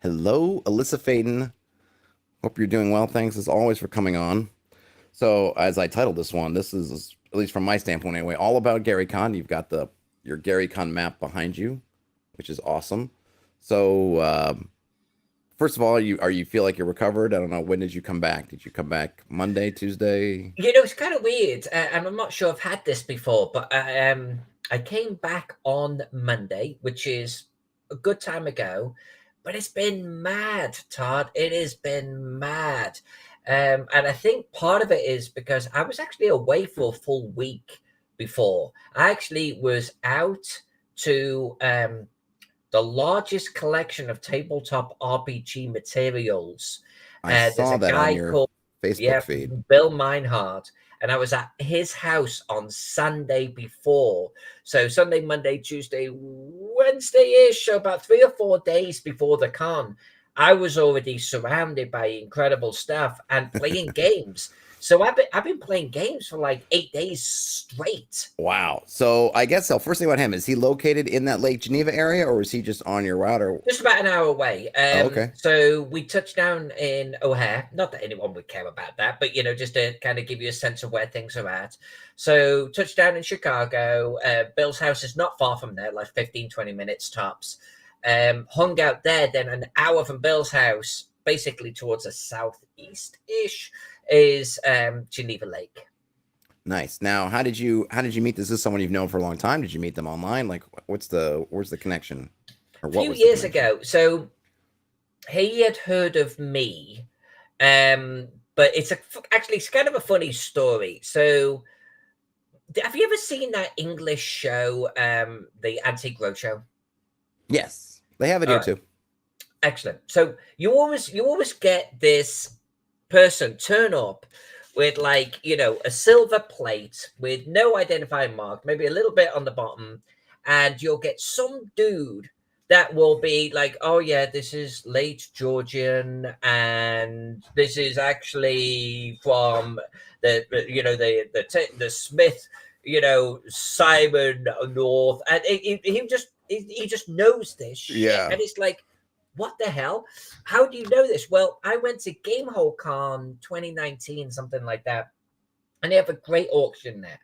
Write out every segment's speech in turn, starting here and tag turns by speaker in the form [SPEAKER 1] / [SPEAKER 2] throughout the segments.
[SPEAKER 1] Hello, Alyssa Faden. Hope you're doing well. Thanks as always for coming on. So, as I titled this one, this is at least from my standpoint anyway, all about GaryCon. You've got the your GaryCon map behind you, which is awesome. So, first of all, are you feel like you're recovered? I don't know. When did you come back? Did you come back Monday, Tuesday?
[SPEAKER 2] It's kind of weird, and I'm not sure I've had this before, but I came back on Monday, which is a good time ago, but it's been mad, Todd. It has been mad. And I think part of it is because I was actually away for a full week before. I actually was out to the largest collection of tabletop RPG materials.
[SPEAKER 1] I
[SPEAKER 2] There's
[SPEAKER 1] saw
[SPEAKER 2] a
[SPEAKER 1] that on
[SPEAKER 2] guy
[SPEAKER 1] your
[SPEAKER 2] called,
[SPEAKER 1] Facebook
[SPEAKER 2] yeah,
[SPEAKER 1] feed.
[SPEAKER 2] Bill Meinhardt, and I was at his house on Sunday before. So Sunday, Monday, Tuesday, Wednesday-ish, so about 3 or 4 days before the con, I was already surrounded by incredible stuff and playing games. So I've been playing games for like 8 days straight.
[SPEAKER 1] Wow. So, I guess so. First thing about him, is he located in that Lake Geneva area, or is he just on your route? Or
[SPEAKER 2] Just about an hour away.
[SPEAKER 1] oh, okay.
[SPEAKER 2] So we touched down in O'Hare. Not that anyone would care about that, but just to kind of give you a sense of where things are at. So touchdown in Chicago. Bill's house is not far from there, like 15, 20 minutes tops. Hung out there, then an hour from Bill's house, basically towards the southeast-ish, is Geneva Lake.
[SPEAKER 1] Nice. Now, how did you meet this? Is this someone you've known for a long time? Did you meet them online? Like, where's the connection, or
[SPEAKER 2] A
[SPEAKER 1] what
[SPEAKER 2] few
[SPEAKER 1] was the
[SPEAKER 2] years
[SPEAKER 1] connection?
[SPEAKER 2] ago, so he had heard of me, but actually it's kind of a funny story. So, have you ever seen that English show, the Antique Roadshow?
[SPEAKER 1] Yes, they have it
[SPEAKER 2] All
[SPEAKER 1] here
[SPEAKER 2] right,
[SPEAKER 1] too.
[SPEAKER 2] excellent. So you always get this person turn up with, like, a silver plate with no identifying mark, maybe a little bit on the bottom, and you'll get some dude that will be like, oh yeah, this is late Georgian, and this is actually from the Smith, Simon North, and he just knows this shit,
[SPEAKER 1] Yeah.
[SPEAKER 2] and it's like, what the hell? How do you know this? Well, I went to Gamehole Con 2019, something like that, and they have a great auction there.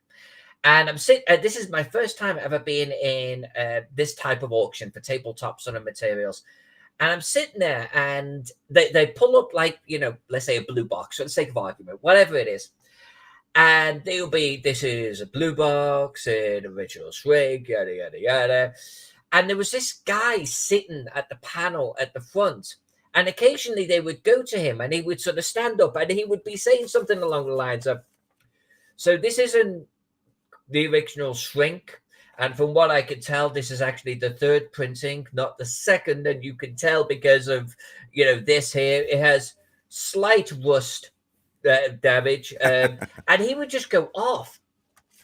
[SPEAKER 2] And I'm sitting. This is my first time ever being in this type of auction for tabletop sort of materials. And I'm sitting there, and they pull up, like, let's say a blue box for the sake of argument, whatever it is, and they'll be, this is a blue box in original swig, yada yada yada. And there was this guy sitting at the panel at the front. And occasionally they would go to him and he would sort of stand up and he would be saying something along the lines of, so this isn't the original shrink. And from what I could tell, this is actually the third printing, not the second. And you can tell because of, this here, it has slight rust damage. And he would just go off.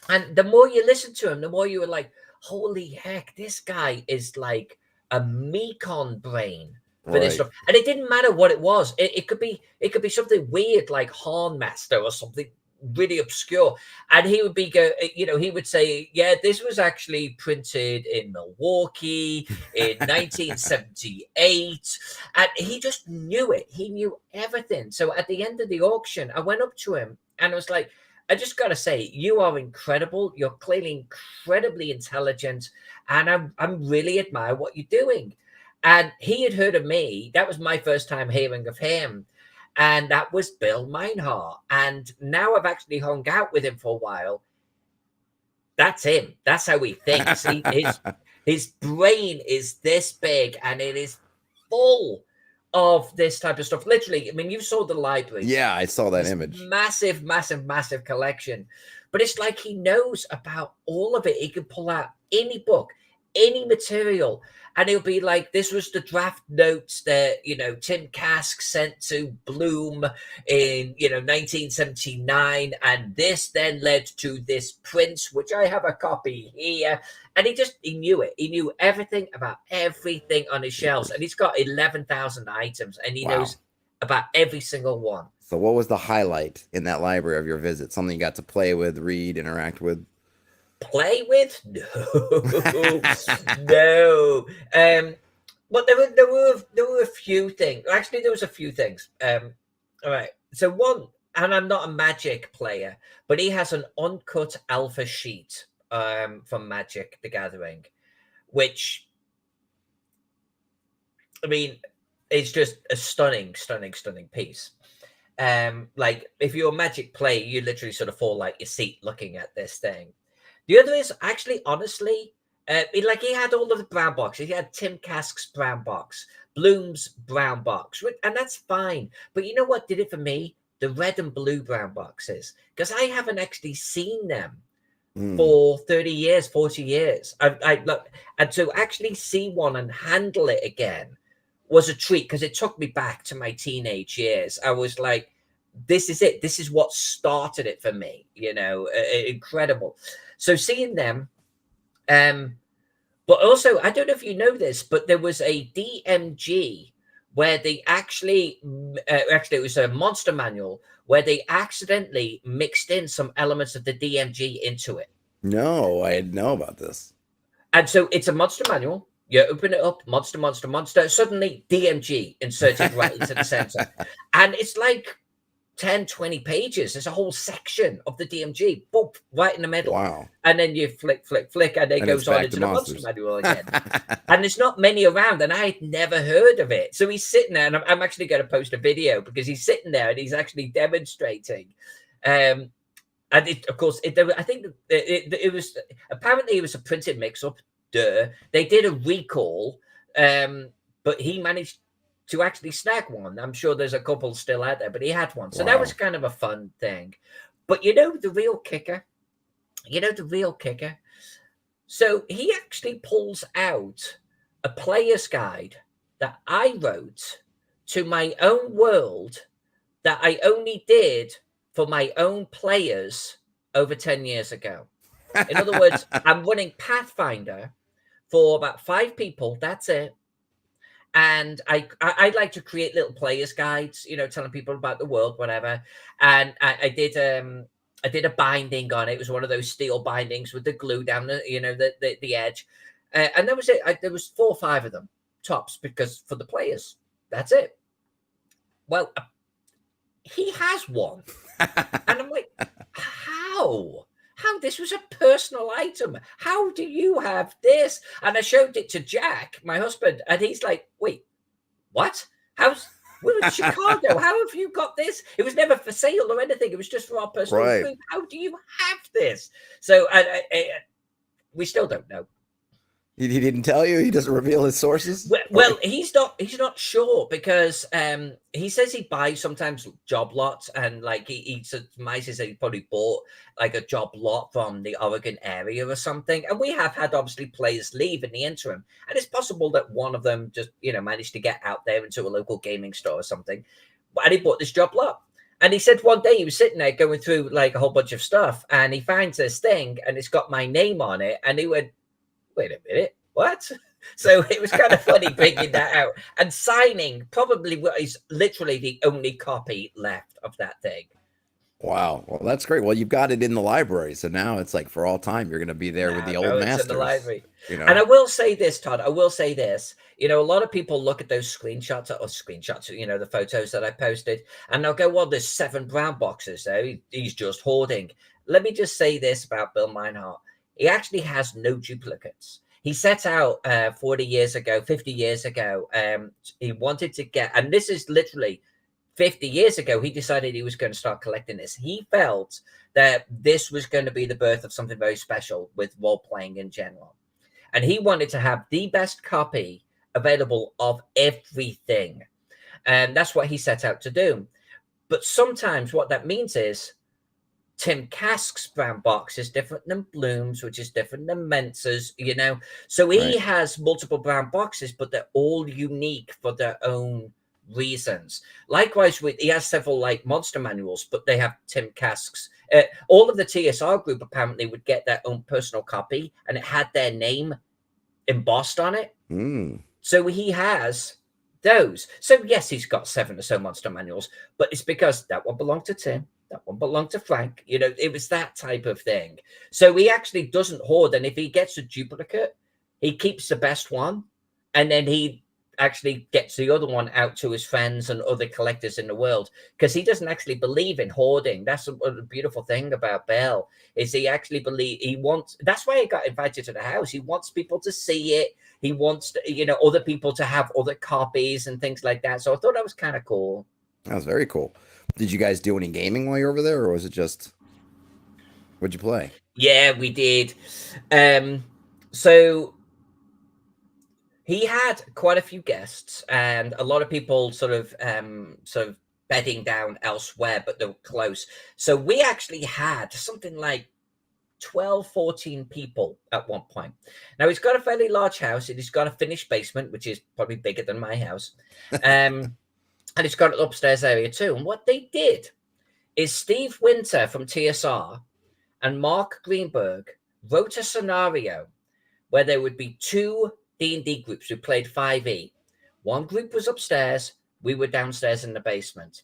[SPEAKER 2] And the more you listen to him, the more you were like, holy heck, this guy is like a Mekon brain for this
[SPEAKER 1] Right.
[SPEAKER 2] stuff. And it didn't matter what it was. It could be something weird like Hornmaster or something really obscure. And he would he would say, yeah, this was actually printed in Milwaukee in 1978. And he just knew it. He knew everything. So at the end of the auction, I went up to him and I was like, I just got to say, you are incredible. You're clearly incredibly intelligent, and I'm really admire what you're doing. And he had heard of me. That was my first time hearing of him, and that was Bill Meinhardt. And now I've actually hung out with him for a while. That's him. That's how he thinks. His brain is this big, and it is full of this type of stuff. Literally, I mean, you saw the library,
[SPEAKER 1] Yeah, I saw that
[SPEAKER 2] this
[SPEAKER 1] image.
[SPEAKER 2] massive, massive, massive collection. But it's like he knows about all of it. He can pull out any book, any material, and he'll be like, this was the draft notes that, Tim Kask sent to Bloom in, 1979. And this then led to this prince, which I have a copy here. And he knew it. He knew everything about everything on his shelves. And he's got 11,000 items, and he
[SPEAKER 1] Wow.
[SPEAKER 2] knows about every single one.
[SPEAKER 1] So, what was the highlight in that library of your visit? Something you got to play with, read, interact with?
[SPEAKER 2] Play with? No, no. But there were a few things. Actually, there was a few things. All right. So one, and I'm not a Magic player, but he has an uncut alpha sheet from Magic: The Gathering, which, I mean, it's just a stunning, stunning, stunning piece. Like if you're a Magic player, you literally sort of fall like your seat looking at this thing. The other is actually, honestly, he had all of the brown boxes. He had Tim Kask's brown box, Bloom's brown box, and that's fine. But you know what did it for me? The red and blue brown boxes, because I haven't actually seen them for 30 years, 40 years. I look, and to actually see one and handle it again was a treat, because it took me back to my teenage years. I was like, this is it. This is what started it for me, incredible. So seeing them, but also, I don't know if you know this, but there was a DMG where they actually it was a monster manual where they accidentally mixed in some elements of the DMG into it.
[SPEAKER 1] No, I didn't know about this.
[SPEAKER 2] And so it's a monster manual. You open it up, monster, monster, monster. Suddenly, DMG inserted right into the center. And it's like 10, 20 pages. There's a whole section of the DMG, boom, right in the middle.
[SPEAKER 1] Wow.
[SPEAKER 2] And then you flick, flick, flick, and it goes on into the monster manual again. And there's not many around, and I had never heard of it. So he's sitting there, and I'm actually going to post a video, because he's sitting there and he's actually demonstrating. And it, of course, I think it was, apparently it was a printed mix-up. They did a recall, but he managed to actually snag one. I'm sure there's a couple still out there, but he had one. So that was kind of a fun thing. But the real kicker, So he actually pulls out a player's guide that I wrote to my own world that I only did for my own players over 10 years ago. In other words, I'm running Pathfinder for about 5 people. That's it. And I like to create little players guides, telling people about the world, whatever. And I did a binding on it. It was one of those steel bindings with the glue down the edge. And that was it. There was 4 or 5 of them tops, because for the players, that's it. Well, he has one. And I'm like, how? This was a personal item. How do you have this? And I showed it to Jack, my husband, and he's like, wait, what? We're in Chicago. How have you got this? It was never for sale or anything. It was just for our personal group. How do you have this? So we still don't know.
[SPEAKER 1] He didn't tell you? He doesn't reveal his sources?
[SPEAKER 2] Well, he's not sure, because he says he buys sometimes job lots, and like he surmises that he probably bought like a job lot from the Oregon area or something. And we have had obviously players leave in the interim, and it's possible that one of them just managed to get out there into a local gaming store or something, and he bought this job lot. And he said one day he was sitting there going through like a whole bunch of stuff, and he finds this thing, and it's got my name on it, and he went, wait a minute, what? So it was kind of funny bringing that out and signing probably what is literally the only copy left of that thing.
[SPEAKER 1] Wow. Well, that's great. Well, you've got it in the library, so now it's like for all time you're going to be there with the old masters.
[SPEAKER 2] It's in the library. And I will say this, Todd. I will say this. A lot of people look at those screenshots, the photos that I posted, and they'll go, well, there's 7 brown boxes there. He's just hoarding. Let me just say this about Bill Meinhardt. He actually has no duplicates. He set out 40 years ago, 50 years ago. He wanted to get, and this is literally 50 years ago, he decided he was going to start collecting this. He felt that this was going to be the birth of something very special with role-playing in general. And he wanted to have the best copy available of everything. And that's what he set out to do. But sometimes what that means is Tim Kask's brown box is different than Bloom's, which is different than Mensa's, So he has multiple brown boxes, but they're all unique for their own reasons. Likewise, he has several like monster manuals, but they have Tim Kask's. All of the TSR group apparently would get their own personal copy, and it had their name embossed on it. So he has those. So yes, he's got 7 or so monster manuals, but it's because that one belonged to Tim. That one belonged to Frank. It was that type of thing. So he actually doesn't hoard. And if he gets a duplicate, he keeps the best one. And then he actually gets the other one out to his friends and other collectors in the world, because he doesn't actually believe in hoarding. That's a beautiful thing about Bill, is he actually wants, that's why he got invited to the house. He wants people to see it. He wants to, other people to have other copies and things like that. So I thought that was kind of cool.
[SPEAKER 1] That was very cool. Did you guys do any gaming while you were over there, or was it just, what'd you play?
[SPEAKER 2] Yeah, we did. So he had quite a few guests, and a lot of people sort of bedding down elsewhere, but they were close. So we actually had something like 12, 14 people at one point. Now, he's got a fairly large house, and he's got a finished basement, which is probably bigger than my house. And it's got an upstairs area too. And what they did is Steve Winter from TSR and Mark Greenberg wrote a scenario where there would be two D&D groups who played 5e. One group was upstairs, we were downstairs in the basement.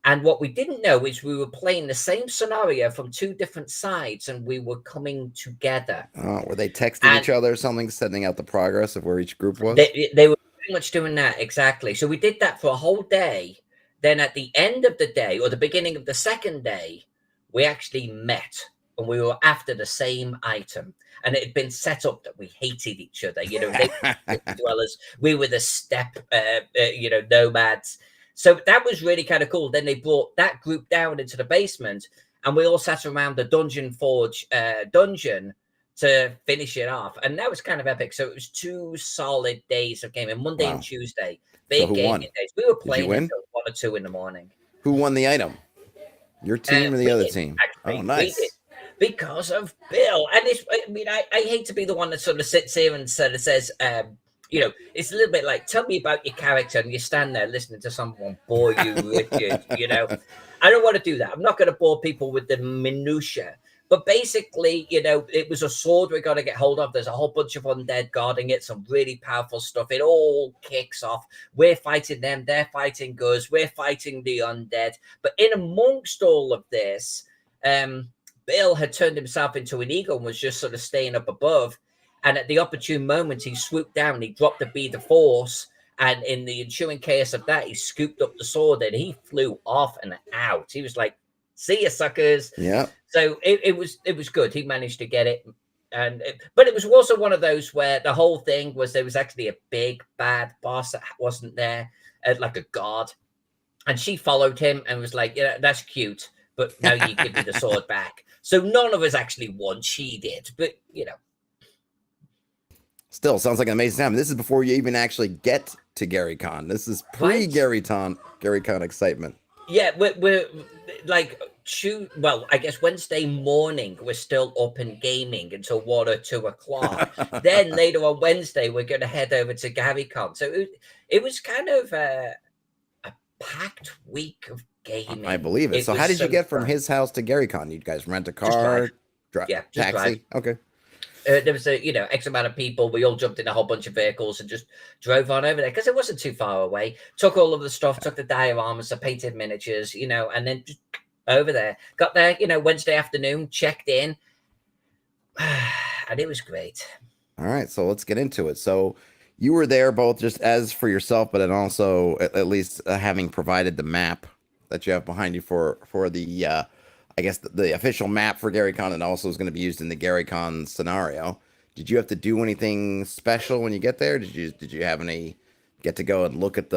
[SPEAKER 2] And what we didn't know is we were playing the same scenario from two different sides, and we were coming together.
[SPEAKER 1] Oh, were they texting each other or something, sending out the progress of where each group was?
[SPEAKER 2] They were pretty much doing that, exactly. So we did that for a whole day. Then at the end of the day, or the beginning of the second day, we actually met, and we were after the same item. And it had been set up that we hated each other. They were dwellers. We were the steppe, nomads. So that was really kind of cool. Then they brought that group down into the basement, and we all sat around the Dungeon Forge dungeon to finish it off. And that was kind of epic. So it was 2 solid days of gaming, Monday and Tuesday. Big gaming days. We were playing until 1 or 2 in the morning.
[SPEAKER 1] Who won the item? Your team or the other team?
[SPEAKER 2] Actually,
[SPEAKER 1] oh, nice.
[SPEAKER 2] Because of Bill. And I hate to be the one that sort of sits here and sort of says, it's a little bit like, tell me about your character, and you stand there listening to someone bore you, Richard. I don't want to do that. I'm not going to bore people with the minutiae. But basically, it was a sword we got to get hold of. There's a whole bunch of undead guarding it, some really powerful stuff. It all kicks off. We're fighting them. They're fighting us. We're fighting the undead. But in amongst all of this, Bill had turned himself into an eagle and was just sort of staying up above. And at the opportune moment, he swooped down. He dropped the Be the Force. And in the ensuing chaos of that, he scooped up the sword and he flew off and out. He was like, see ya, suckers.
[SPEAKER 1] Yeah.
[SPEAKER 2] So it was good. He managed to get it. But it was also one of those where the whole thing was there was actually a big bad boss that wasn't there, like a god. And she followed him and was like, that's cute. But now you give me the sword back. So none of us actually won. She did. But,
[SPEAKER 1] Still, sounds like an amazing time. This is before you even actually get to GaryCon. This is pre-GaryCon excitement.
[SPEAKER 2] Yeah, we're like, I guess Wednesday morning, we're still up and gaming until 1 or 2 o'clock. Then later on Wednesday, we're going to head over to GaryCon. So it was kind of a packed week of gaming.
[SPEAKER 1] I believe it. So how did you get from his house to GaryCon? You guys rent a car?
[SPEAKER 2] Just
[SPEAKER 1] taxi?
[SPEAKER 2] drive.
[SPEAKER 1] Okay.
[SPEAKER 2] There was X amount of people. We all jumped in a whole bunch of vehicles and just drove on over there because it wasn't too far away. Took all of the stuff, took the dioramas, the painted miniatures, and then just over there. Got there, Wednesday afternoon, checked in, and it was great.
[SPEAKER 1] All right, so let's get into it. So you were there both just as for yourself, but then also at least having provided the map that you have behind you for the I guess the official map for GaryCon, and also is going to be used in the GaryCon scenario. Did you have to do anything special when you get there? Did you have any get to go and look at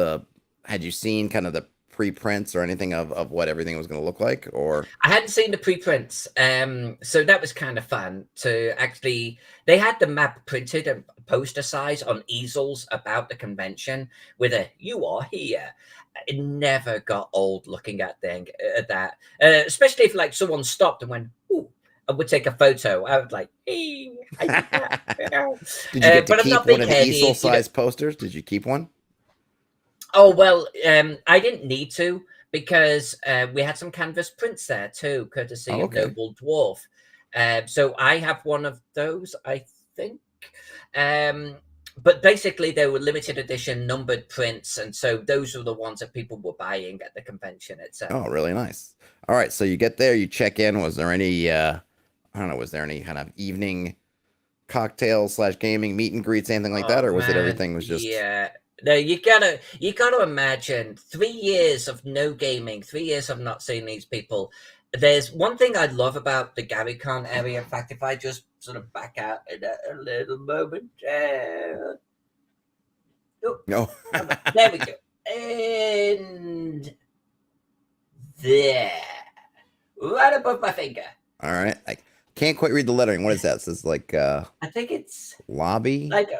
[SPEAKER 1] had you seen kind of the preprints or anything of what everything was going to look like? Or
[SPEAKER 2] I hadn't seen the preprints, so that was kind of fun to actually. They had the map printed and poster size on easels about the convention with a "You are here." It never got old looking at that, especially if like someone stopped and went, "Ooh," I would take a photo. I would like, "Hey, I did that."
[SPEAKER 1] Did you get to keep one of the easel size posters? Did you keep one?
[SPEAKER 2] Oh well, I didn't need to because we had some canvas prints there too, courtesy of Noble Dwarf. So I have one of those, I think. But basically, they were limited edition numbered prints. And so those were the ones that people were buying at the convention itself.
[SPEAKER 1] Oh, really nice. All right. So you get there, you check in. Was there any, was there any kind of evening cocktails / gaming meet and greets, anything like that? Or was it everything was just.
[SPEAKER 2] Yeah. No, you gotta imagine 3 years of no gaming, 3 years of not seeing these people. There's one thing I love about the GaryCon area. In fact, if I just sort of back out in a little moment, oh,
[SPEAKER 1] No.
[SPEAKER 2] there we go, and there, right above my finger.
[SPEAKER 1] All right. I can't quite read the lettering. What is that? It says like
[SPEAKER 2] I think it's
[SPEAKER 1] lobby.
[SPEAKER 2] like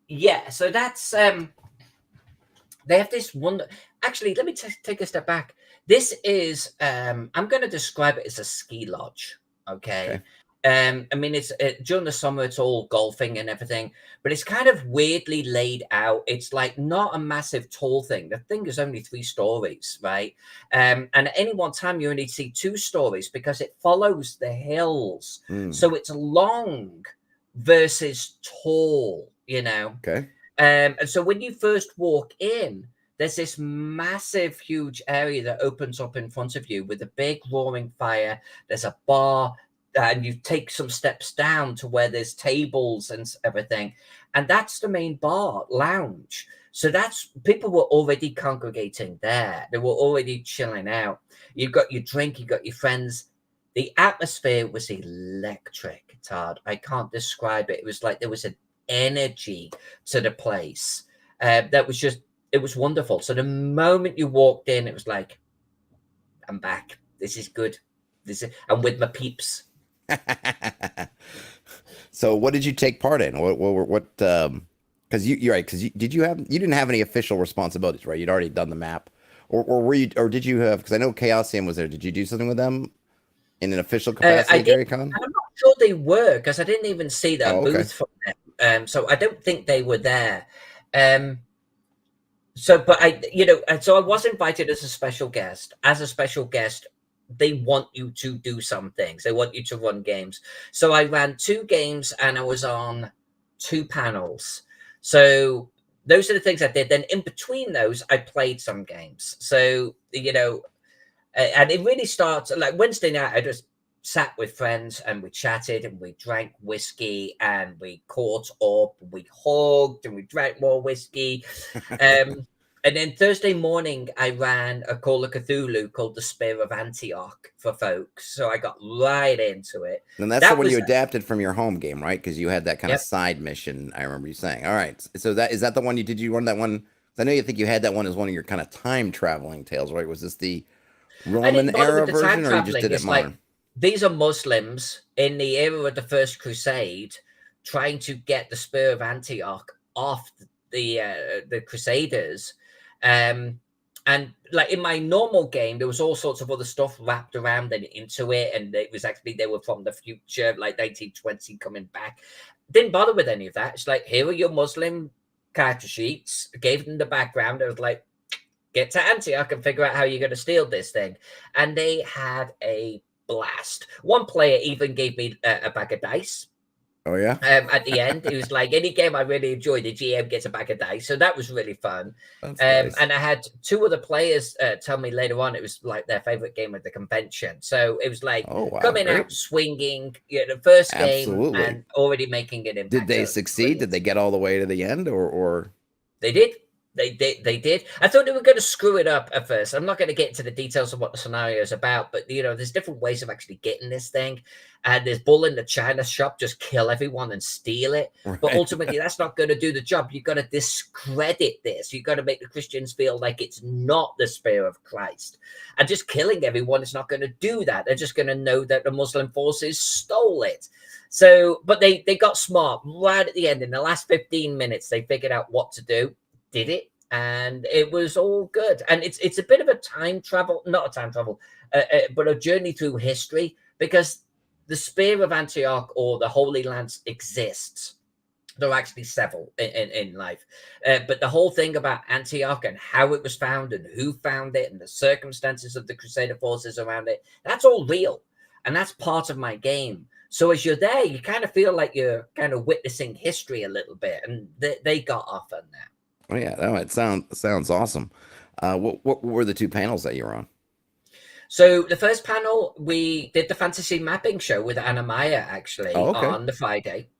[SPEAKER 2] yeah. So that's they have this wonder. Actually, let me take a step back. This is I'm going to describe it as a ski lodge. Okay.
[SPEAKER 1] Okay.
[SPEAKER 2] I mean, it's during the summer, it's all golfing and everything, but it's kind of weirdly laid out. It's like not a massive tall thing. The thing is only 3 stories, right? And at any one time, you only see 2 stories because it follows the hills.
[SPEAKER 1] Mm.
[SPEAKER 2] So it's long versus tall, you know.
[SPEAKER 1] Okay.
[SPEAKER 2] And so when you first walk in, there's this massive, huge area that opens up in front of you with a big roaring fire. There's a bar, and you take some steps down to where there's tables and everything. And that's the main bar, lounge. So that's people were already congregating there. They were already chilling out. You've got your drink, you've got your friends. The atmosphere was electric, Todd. I can't describe it. It was like there was an energy to the place that was just, it was wonderful. So the moment you walked in, it was like, I'm back. This is good. I'm with my peeps.
[SPEAKER 1] So what did you take part in? What because you're right, because you didn't have any official responsibilities, right? You'd already done the map, or were you, or did you have, because I know Chaosium was there, did you do something with them in an official capacity
[SPEAKER 2] I
[SPEAKER 1] at
[SPEAKER 2] did.
[SPEAKER 1] GaryCon?
[SPEAKER 2] I'm not sure they were, because I didn't even see that
[SPEAKER 1] Oh, okay.
[SPEAKER 2] booth from them. So I don't think they were there. So, but so I was invited as a special guest. As a special guest, they want you to do some things. They want you to run games. So I ran 2 games and I was on 2 panels. So those are the things I did. Then in between those, I played some games. So, and it really starts like Wednesday night. I just sat with friends and we chatted and we drank whiskey and we caught up and we hugged and we drank more whiskey. And then Thursday morning, I ran a Call of Cthulhu called the Spear of Antioch for folks. So I got right into it.
[SPEAKER 1] And that's the
[SPEAKER 2] That
[SPEAKER 1] one you
[SPEAKER 2] was,
[SPEAKER 1] adapted from your home game, right? Because you had that kind of
[SPEAKER 2] yep.
[SPEAKER 1] side mission. I remember you saying. All right. So that is that the one you did? You run that one? I know you think you had that one as one of your kind of time traveling tales, right? Was this the
[SPEAKER 2] I
[SPEAKER 1] Roman
[SPEAKER 2] didn't bother
[SPEAKER 1] era
[SPEAKER 2] with the time
[SPEAKER 1] version, or you just
[SPEAKER 2] traveling.
[SPEAKER 1] did it
[SPEAKER 2] It's like
[SPEAKER 1] modern?
[SPEAKER 2] these are Muslims in the era of the First Crusade trying to get the Spear of Antioch off the Crusaders. And like in my normal game, there was all sorts of other stuff wrapped around and into it, and it was actually they were from the future, like 1920 coming back. Didn't bother with any of that. It's like, here are your Muslim character sheets. Gave them the background. I was like, get to Antioch and figure out how you're going to steal this thing. And they had a blast. One player even gave me a bag of dice.
[SPEAKER 1] Oh yeah.
[SPEAKER 2] At the end, it was like any game I really enjoyed, the GM gets a bag of dice, so that was really fun.
[SPEAKER 1] That's nice.
[SPEAKER 2] And I had 2 other players tell me later on it was like their favorite game at the convention. So it was like
[SPEAKER 1] Oh wow,
[SPEAKER 2] coming
[SPEAKER 1] great.
[SPEAKER 2] out swinging, the first game
[SPEAKER 1] Absolutely.
[SPEAKER 2] and already making an impact.
[SPEAKER 1] Did they
[SPEAKER 2] So
[SPEAKER 1] succeed?
[SPEAKER 2] brilliant.
[SPEAKER 1] Did they get all the way to the end, or?
[SPEAKER 2] They did. They did. I thought they were going to screw it up at first. I'm not going to get into the details of what the scenario is about, but there's different ways of actually getting this thing. And there's bull in the china shop, just kill everyone and steal it.
[SPEAKER 1] Right.
[SPEAKER 2] But ultimately, that's not going to do the job. You've got to discredit this. You've got to make the Christians feel like it's not the Spear of Christ. And just killing everyone is not going to do that. They're just going to know that the Muslim forces stole it. So, but they got smart right at the end. In the last 15 minutes, they figured out what to do. Did it, and it was all good. And it's a bit of a time travel, not a time travel, but a journey through history, because the Spear of Antioch or the Holy Lance exists. There are actually several in life, but the whole thing about Antioch and how it was found and who found it and the circumstances of the Crusader forces around it, that's all real, and that's part of my game. So as you're there, you kind of feel like you're kind of witnessing history a little bit, and they got off on that.
[SPEAKER 1] Oh yeah, no, it sounds awesome. What were the 2 panels that you were on?
[SPEAKER 2] So the first panel, we did the fantasy mapping show with Anna Maya actually
[SPEAKER 1] Oh, okay.
[SPEAKER 2] on the Friday.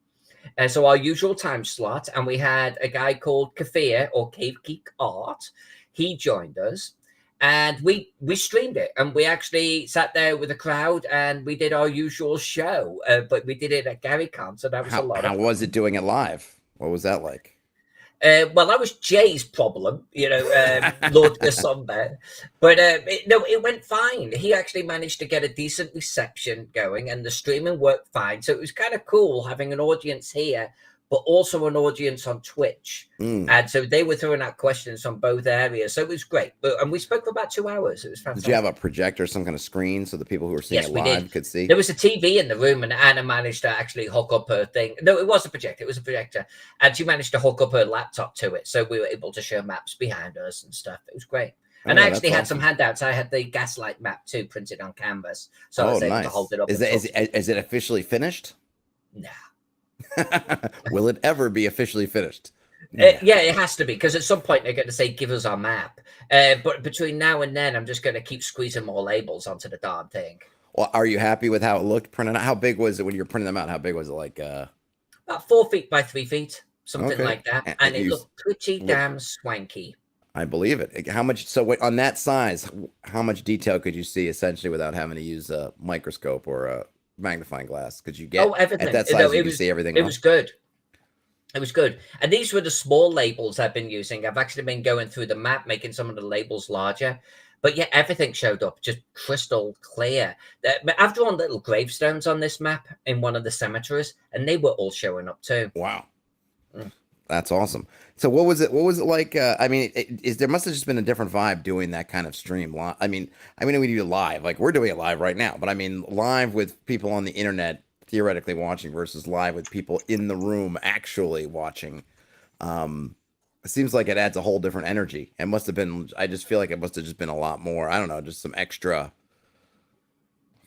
[SPEAKER 2] So our usual time slot, and we had a guy called Kafir or Cave Geek Art. He joined us, and we streamed it, and we actually sat there with a crowd, and we did our usual show. But we did it at GaryCon, so that was a lot of
[SPEAKER 1] How
[SPEAKER 2] fun.
[SPEAKER 1] was it doing it live? What was that like?
[SPEAKER 2] Well, that was Jay's problem, Lord Gasomba. But it went fine. He actually managed to get a decent reception going, and the streaming worked fine. So it was kind of cool having an audience here, but also an audience on Twitch. And so they were throwing out questions on both areas. So it was great. And we spoke for about 2 hours. It was fantastic.
[SPEAKER 1] Did you have a projector, some kind of screen, so the people who were seeing it live could see?
[SPEAKER 2] There was a TV in the room, and Anna managed to actually hook up her thing. No, it was a projector. It was a projector. And she managed to hook up her laptop to it. So we were able to show maps behind us and stuff. It was great. And I actually had some handouts. I had the Gaslight map too printed on canvas. So I was able to hold it up.
[SPEAKER 1] Is it officially finished?
[SPEAKER 2] No.
[SPEAKER 1] Will it ever be officially finished?
[SPEAKER 2] Yeah, it has to be, because at some point they're going to say, give us our map. But between now and then, I'm just going to keep squeezing more labels onto the darn thing.
[SPEAKER 1] Well, are you happy with how it looked printed out? How big was it when you were printing them out? How big was it? Like
[SPEAKER 2] about 4 feet by 3 feet, something like that. And it looked pretty damn swanky.
[SPEAKER 1] I believe it. How much? So on that size, how much detail could you see essentially without having to use a microscope or a magnifying glass? Could you get
[SPEAKER 2] everything
[SPEAKER 1] at that size? You could see everything.
[SPEAKER 2] It was good. It was good. And these were the small labels I've been using. I've actually been going through the map, making some of the labels larger. But yeah, everything showed up just crystal clear. I've drawn little gravestones on this map in one of the cemeteries, and they were all showing up too.
[SPEAKER 1] Wow. That's awesome. So what was it like? I mean, there must have just been a different vibe doing that kind of stream. I mean, we do live, like we're doing it live right now, but I mean, live with people on the internet theoretically watching versus live with people in the room actually watching. It seems like it adds a whole different energy. It must have been, I just feel like it must have just been a lot more, I don't know, just some extra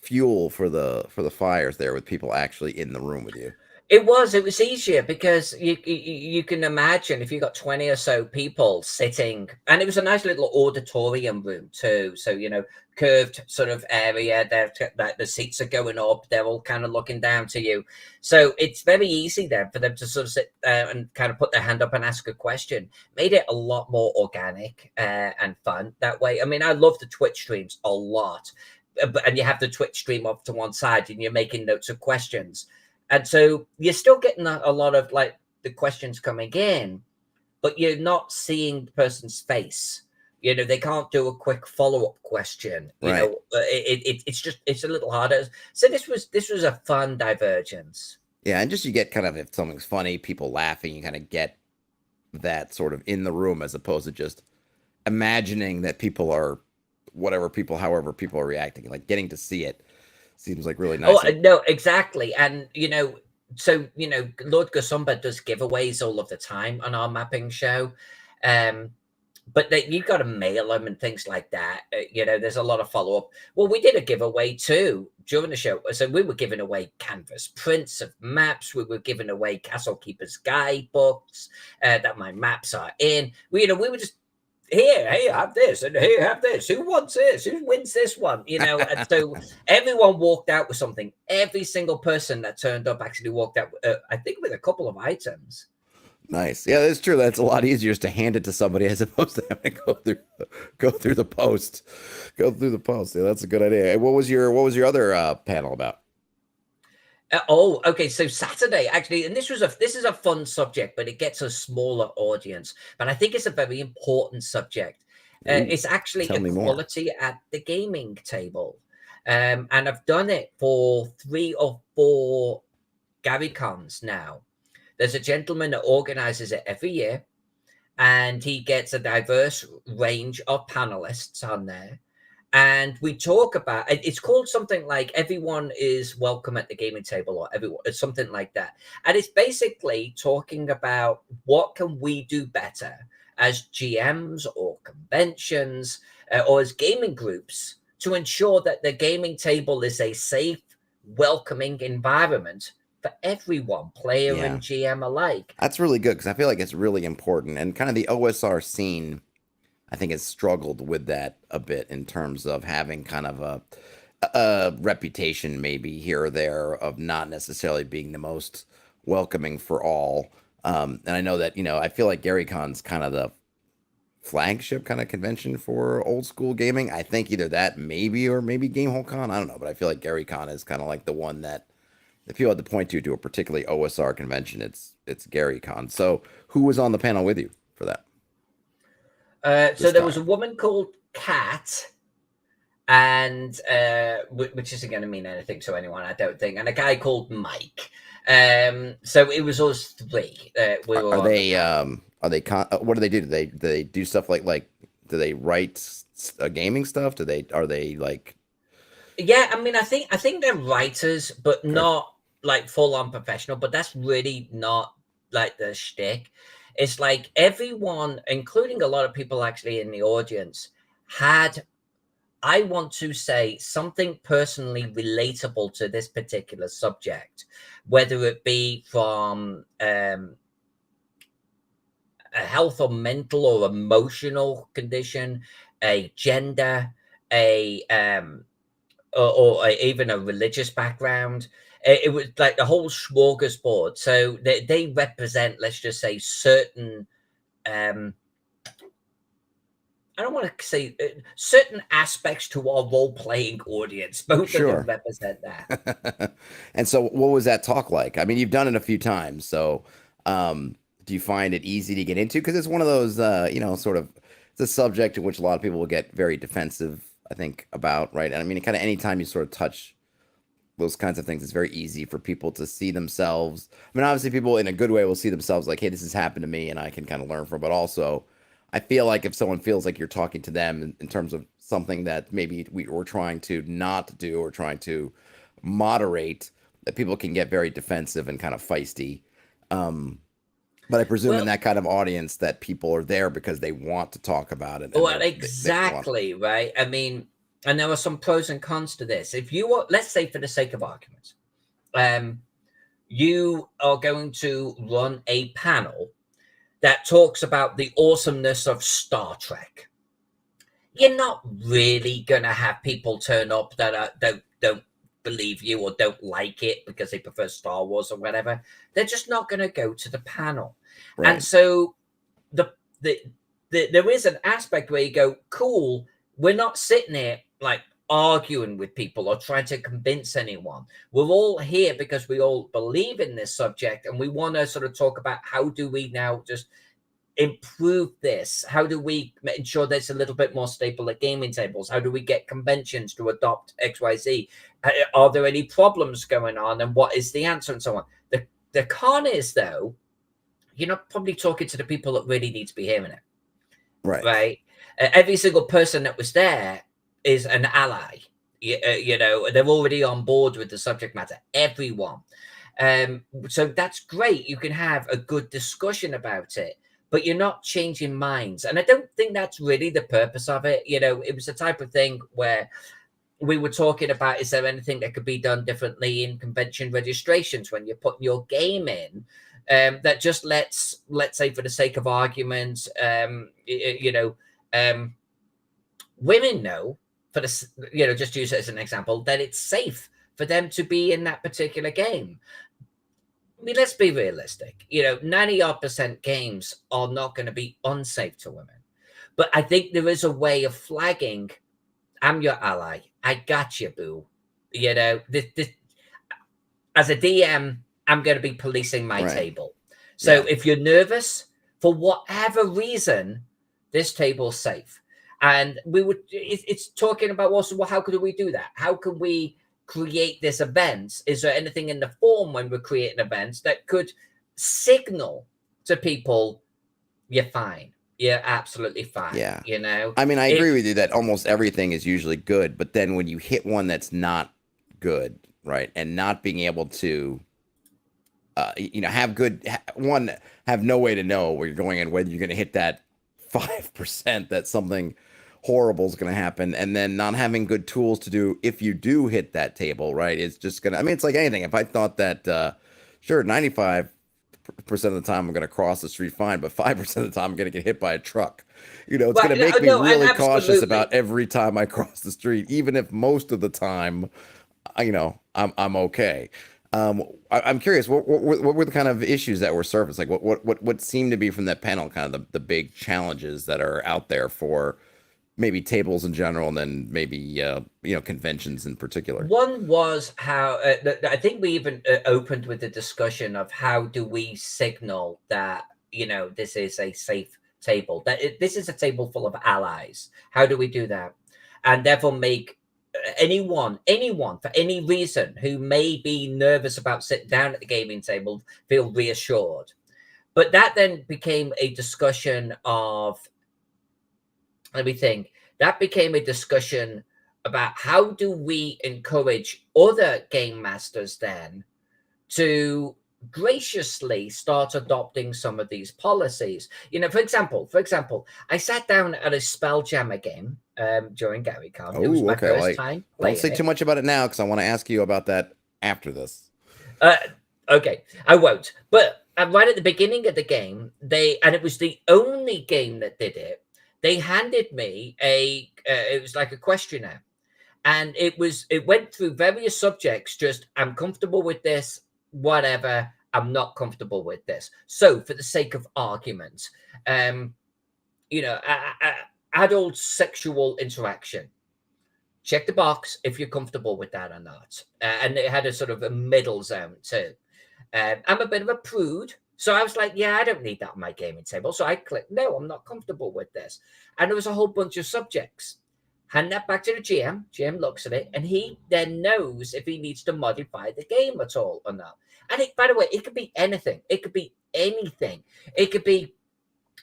[SPEAKER 1] fuel for the fires there with people actually in the room with you.
[SPEAKER 2] It was easier because you can imagine if you got 20 or so people sitting, and it was a nice little auditorium room too. So, curved sort of area that the seats are going up. They're all kind of looking down to you. So it's very easy then for them to sort of sit there and kind of put their hand up and ask a question. Made it a lot more organic and fun that way. I mean, I love the Twitch streams a lot. And you have the Twitch stream off to one side and you're making notes of questions. And so you're still getting a lot of like the questions coming in, but you're not seeing the person's face. They can't do a quick follow-up question.
[SPEAKER 1] Right.
[SPEAKER 2] It's a little harder. So this was a fun divergence.
[SPEAKER 1] Yeah, and just you get kind of, if something's funny, people laughing, you kind of get that sort of in the room as opposed to just imagining that people are however people are reacting, like getting to see it. Seems like really nice.
[SPEAKER 2] Oh, no, exactly. And, so, Lord Gasumba does giveaways all of the time on our mapping show. But you've got to mail them and things like that. There's a lot of follow-up. Well, we did a giveaway too during the show. So we were giving away canvas prints of maps. We were giving away Castle Keeper's guidebooks that my maps are in. We were just, here, have this, and here, have this. Who wants this? Who wins this one? And so everyone walked out with something. Every single person that turned up actually walked out, I think, with a couple of items.
[SPEAKER 1] Nice. Yeah, that's true. That's a lot easier just to hand it to somebody as opposed to having to go through the post. Yeah, that's a good idea. What was your other panel about?
[SPEAKER 2] Okay. So Saturday, actually, and this is a fun subject, but it gets a smaller audience. But I think it's a very important subject. It's actually equality at the gaming table, and I've done it for 3 or 4 GaryCons now. There's a gentleman that organizes it every year, and he gets a diverse range of panelists on there. And we talk about, it's called something like everyone is welcome at the gaming table, or everyone, it's something like that. And it's basically talking about what can we do better as GMs or conventions or as gaming groups to ensure that the gaming table is a safe, welcoming environment for everyone, player and GM alike.
[SPEAKER 1] That's really good because I feel like it's really important. And kind of the OSR scene, I think, has struggled with that a bit in terms of having kind of a reputation maybe here or there of not necessarily being the most welcoming for all. And I know that, I feel like GaryCon's kind of the flagship kind of convention for old school gaming. I think either that or maybe Gamehole Con. I don't know, but I feel like GaryCon is kind of like the one that if you had to point to a particularly OSR convention, it's GaryCon. So who was on the panel with you for that?
[SPEAKER 2] So there was a woman called Kat, and which isn't going to mean anything to anyone, I don't think, and a guy called Mike. So it was us three. What do
[SPEAKER 1] they do? Do they do stuff like do they write gaming stuff? Are they like?
[SPEAKER 2] Yeah, I mean, I think they're writers, but not like full on professional. But that's really not like the shtick. It's like everyone, including a lot of people actually in the audience, had, I want to say, something personally relatable to this particular subject, whether it be from a health or mental or emotional condition, a gender, or even a religious background. It was like the whole smorgasbord. So they represent, let's just say, certain I don't want to say certain aspects to our role-playing audience. Both of them represent that.
[SPEAKER 1] And so what was that talk like? I mean, you've done it a few times. So do you find it easy to get into? Because it's one of those, sort of, it's a subject in which a lot of people will get very defensive, I think, about, right? And I mean, kind of anytime you sort of touch those kinds of things, it's very easy for people to see themselves. I mean, obviously people in a good way will see themselves like, hey, this has happened to me and I can kind of learn from it. But also, I feel like if someone feels like you're talking to them in terms of something that maybe we're trying to not do or trying to moderate, that people can get very defensive and kind of feisty. But I presume in that kind of audience that people are there because they want to talk about it.
[SPEAKER 2] Well, exactly, right? I mean, and there are some pros and cons to this. If you are, let's say for the sake of argument, you are going to run a panel that talks about the awesomeness of Star Trek. You're not really going to have people turn up that don't believe you or don't like it because they prefer Star Wars or whatever. They're just not going to go to the panel. Right. And so there is an aspect where you go, cool, we're not sitting here like arguing with people or trying to convince anyone. We're all here because we all believe in this subject and we want to sort of talk about how do we now just improve this? How do we ensure there's a little bit more stable at gaming tables? How do we get conventions to adopt XYZ? Are there any problems going on and what is the answer and so on? The con is, though, you're not probably talking to the people that really need to be hearing it. Right? Every single person that was there is an ally. They're already on board with the subject matter. Everyone. So that's great. You can have a good discussion about it, but you're not changing minds. And I don't think that's really the purpose of it. It was the type of thing where we were talking about, is there anything that could be done differently in convention registrations when you're putting your game in? That just let's say for the sake of argument, women know, for the just use it as an example, that it's safe for them to be in that particular game. I mean, let's be realistic. 90% games are not going to be unsafe to women, but I think there is a way of flagging. I'm your ally. I got you, boo. As a DM, I'm going to be policing my table. So if you're nervous for whatever reason, this table's safe. And it's talking about also, well, how could we do that? How can we create this event? Is there anything in the form when we're creating events that could signal to people, you're fine? You're absolutely fine.
[SPEAKER 1] Yeah. I mean, I agree with you that almost everything is usually good, but then when you hit one that's not good, right, and not being able to have no way to know where you're going and whether you're going to hit that 5% that something horrible is going to happen, and then not having good tools to do if you do hit that table, right, is just going to, I mean, it's like anything. If I thought that, sure, 95% of the time I'm going to cross the street fine, but 5% of the time I'm going to get hit by a truck. It's going to make me really cautious about every time I cross the street, even if most of the time, I'm okay. I'm curious, what were the kind of issues that were surfaced? Like, what seemed to be from that panel, kind of the big challenges that are out there for maybe tables in general, and then maybe conventions in particular.
[SPEAKER 2] One was how I think we even opened with the discussion of how do we signal that this is a safe table, that this is a table full of allies. How do we do that, and therefore make anyone for any reason who may be nervous about sitting down at the gaming table feel reassured. But that then became a discussion of, let me think, that became a discussion about how do we encourage other game masters then to graciously start adopting some of these policies. For example, I sat down at a Spelljammer game during GaryCon. It was
[SPEAKER 1] Oh,
[SPEAKER 2] my
[SPEAKER 1] okay. Well,
[SPEAKER 2] first time
[SPEAKER 1] don't
[SPEAKER 2] playing
[SPEAKER 1] say too
[SPEAKER 2] it.
[SPEAKER 1] much about it now because I want to ask you about that after this.
[SPEAKER 2] Uh, okay, I won't. But right at the beginning of the game, and it was the only game that did it. They handed me it was like a questionnaire, and it went through various subjects. Just, I'm comfortable with this, whatever. I'm not comfortable with this. So, for the sake of argument, um, adult sexual interaction. Check the box if you're comfortable with that or not. And it had a sort of a middle zone too. I'm a bit of a prude. So I was like, yeah, I don't need that on my gaming table. So I clicked, no, I'm not comfortable with this. And there was a whole bunch of subjects. Hand that back to the GM. GM looks at it, and he then knows if he needs to modify the game at all or not. And by the way, it could be anything. It could be anything. It could be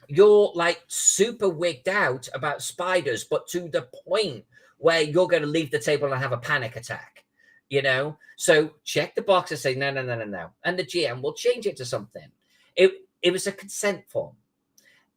[SPEAKER 2] you're like super wigged out about spiders, but to the point where you're going to leave the table and have a panic attack. So check the box and say no, no, no, no, no, and the GM will change it to something. It was a consent form.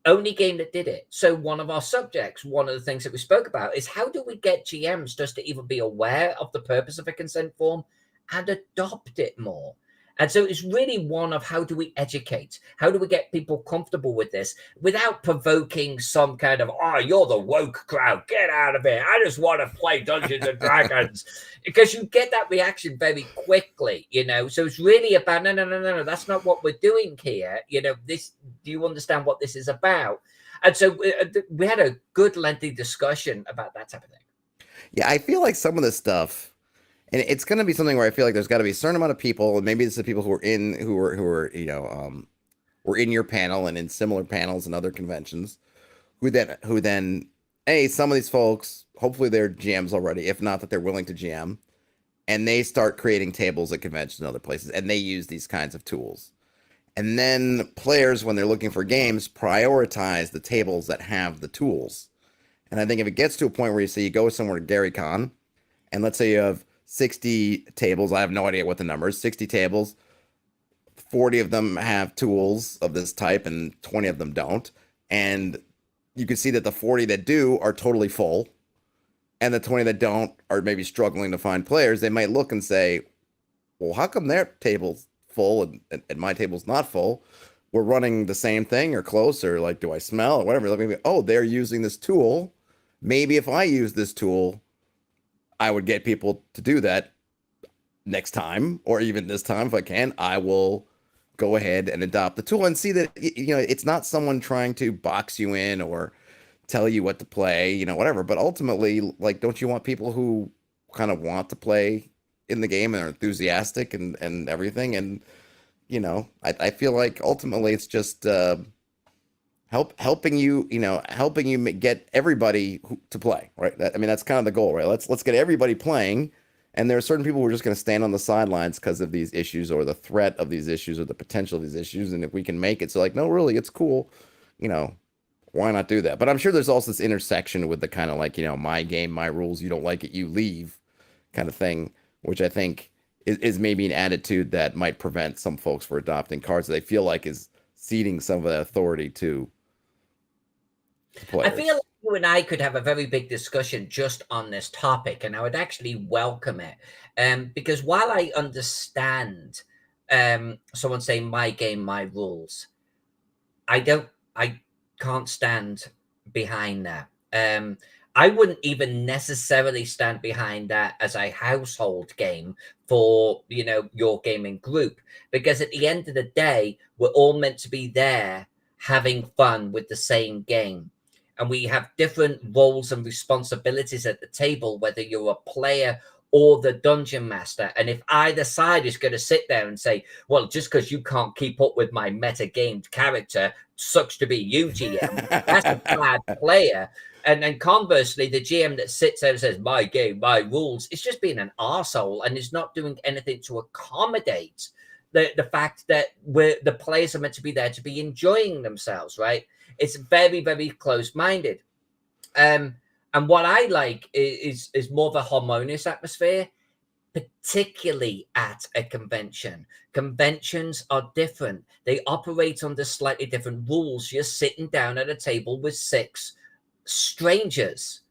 [SPEAKER 2] Only game that did it. So one of our subjects, one of the things that we spoke about is how do we get GMs just to even be aware of the purpose of a consent form and adopt it more. And so it's really one of how do we educate? How do we get people comfortable with this without provoking some kind of, oh, you're the woke crowd, get out of here. I just want to play Dungeons and Dragons. Because you get that reaction very quickly. So it's really about, no, no, no, no, no, that's not what we're doing here. Do you understand what this is about? And so we had a good lengthy discussion about that type of thing.
[SPEAKER 1] Yeah, I feel like some of this stuff, and it's going to be something where I feel like there's got to be a certain amount of people, and maybe it's the people who are were in your panel and in similar panels and other conventions, who then some of these folks, hopefully they're GMs already, if not that they're willing to GM, and they start creating tables at conventions and other places, and they use these kinds of tools. And then players, when they're looking for games, prioritize the tables that have the tools. And I think if it gets to a point where you say you go somewhere to GaryCon, and let's say you have 60 tables, I have no idea what the number is, 60 tables, 40 of them have tools of this type and 20 of them don't. And you can see that the 40 that do are totally full, and the 20 that don't are maybe struggling to find players. They might look and say, well, how come their table's full and my table's not full? We're running the same thing or close, or like, do I smell or whatever? Like, oh, they're using this tool. Maybe if I use this tool, I would get people to do that next time, or even this time if I can. I will go ahead and adopt the tool and see that it's not someone trying to box you in or tell you what to play, whatever. But ultimately, like, don't you want people who kind of want to play in the game and are enthusiastic and everything? And I feel like ultimately it's just helping you get everybody to play, right? That's kind of the goal, right? Let's get everybody playing. And there are certain people who are just going to stand on the sidelines because of these issues or the threat of these issues or the potential of these issues. And if we can make it so, like, no, really, it's cool, why not do that? But I'm sure there's also this intersection with the kind of like, my game, my rules, you don't like it, you leave kind of thing, which I think is maybe an attitude that might prevent some folks from adopting cards that they feel like is ceding some of the authority to
[SPEAKER 2] I
[SPEAKER 1] players.
[SPEAKER 2] feel like you and I could have a very big discussion just on this topic, and I would actually welcome it. Because while I understand someone saying my game, my rules, I can't stand behind that. I wouldn't even necessarily stand behind that as a household game for, you know, your gaming group, because at the end of the day, we're all meant to be there having fun with the same game. And we have different roles and responsibilities at the table, whether you're a player or the dungeon master. And if either side is going to sit there and say, well, just because you can't keep up with my meta gamed character, sucks to be you, GM, that's a bad player. And then conversely, the GM that sits there and says, my game, my rules, is just being an arsehole and is not doing anything to accommodate the fact that the players are meant to be there to be enjoying themselves, right? It's very, very close-minded. And what I like is more of a harmonious atmosphere, particularly at a convention. Conventions are different. They operate under slightly different rules. You're sitting down at a table with 6 strangers.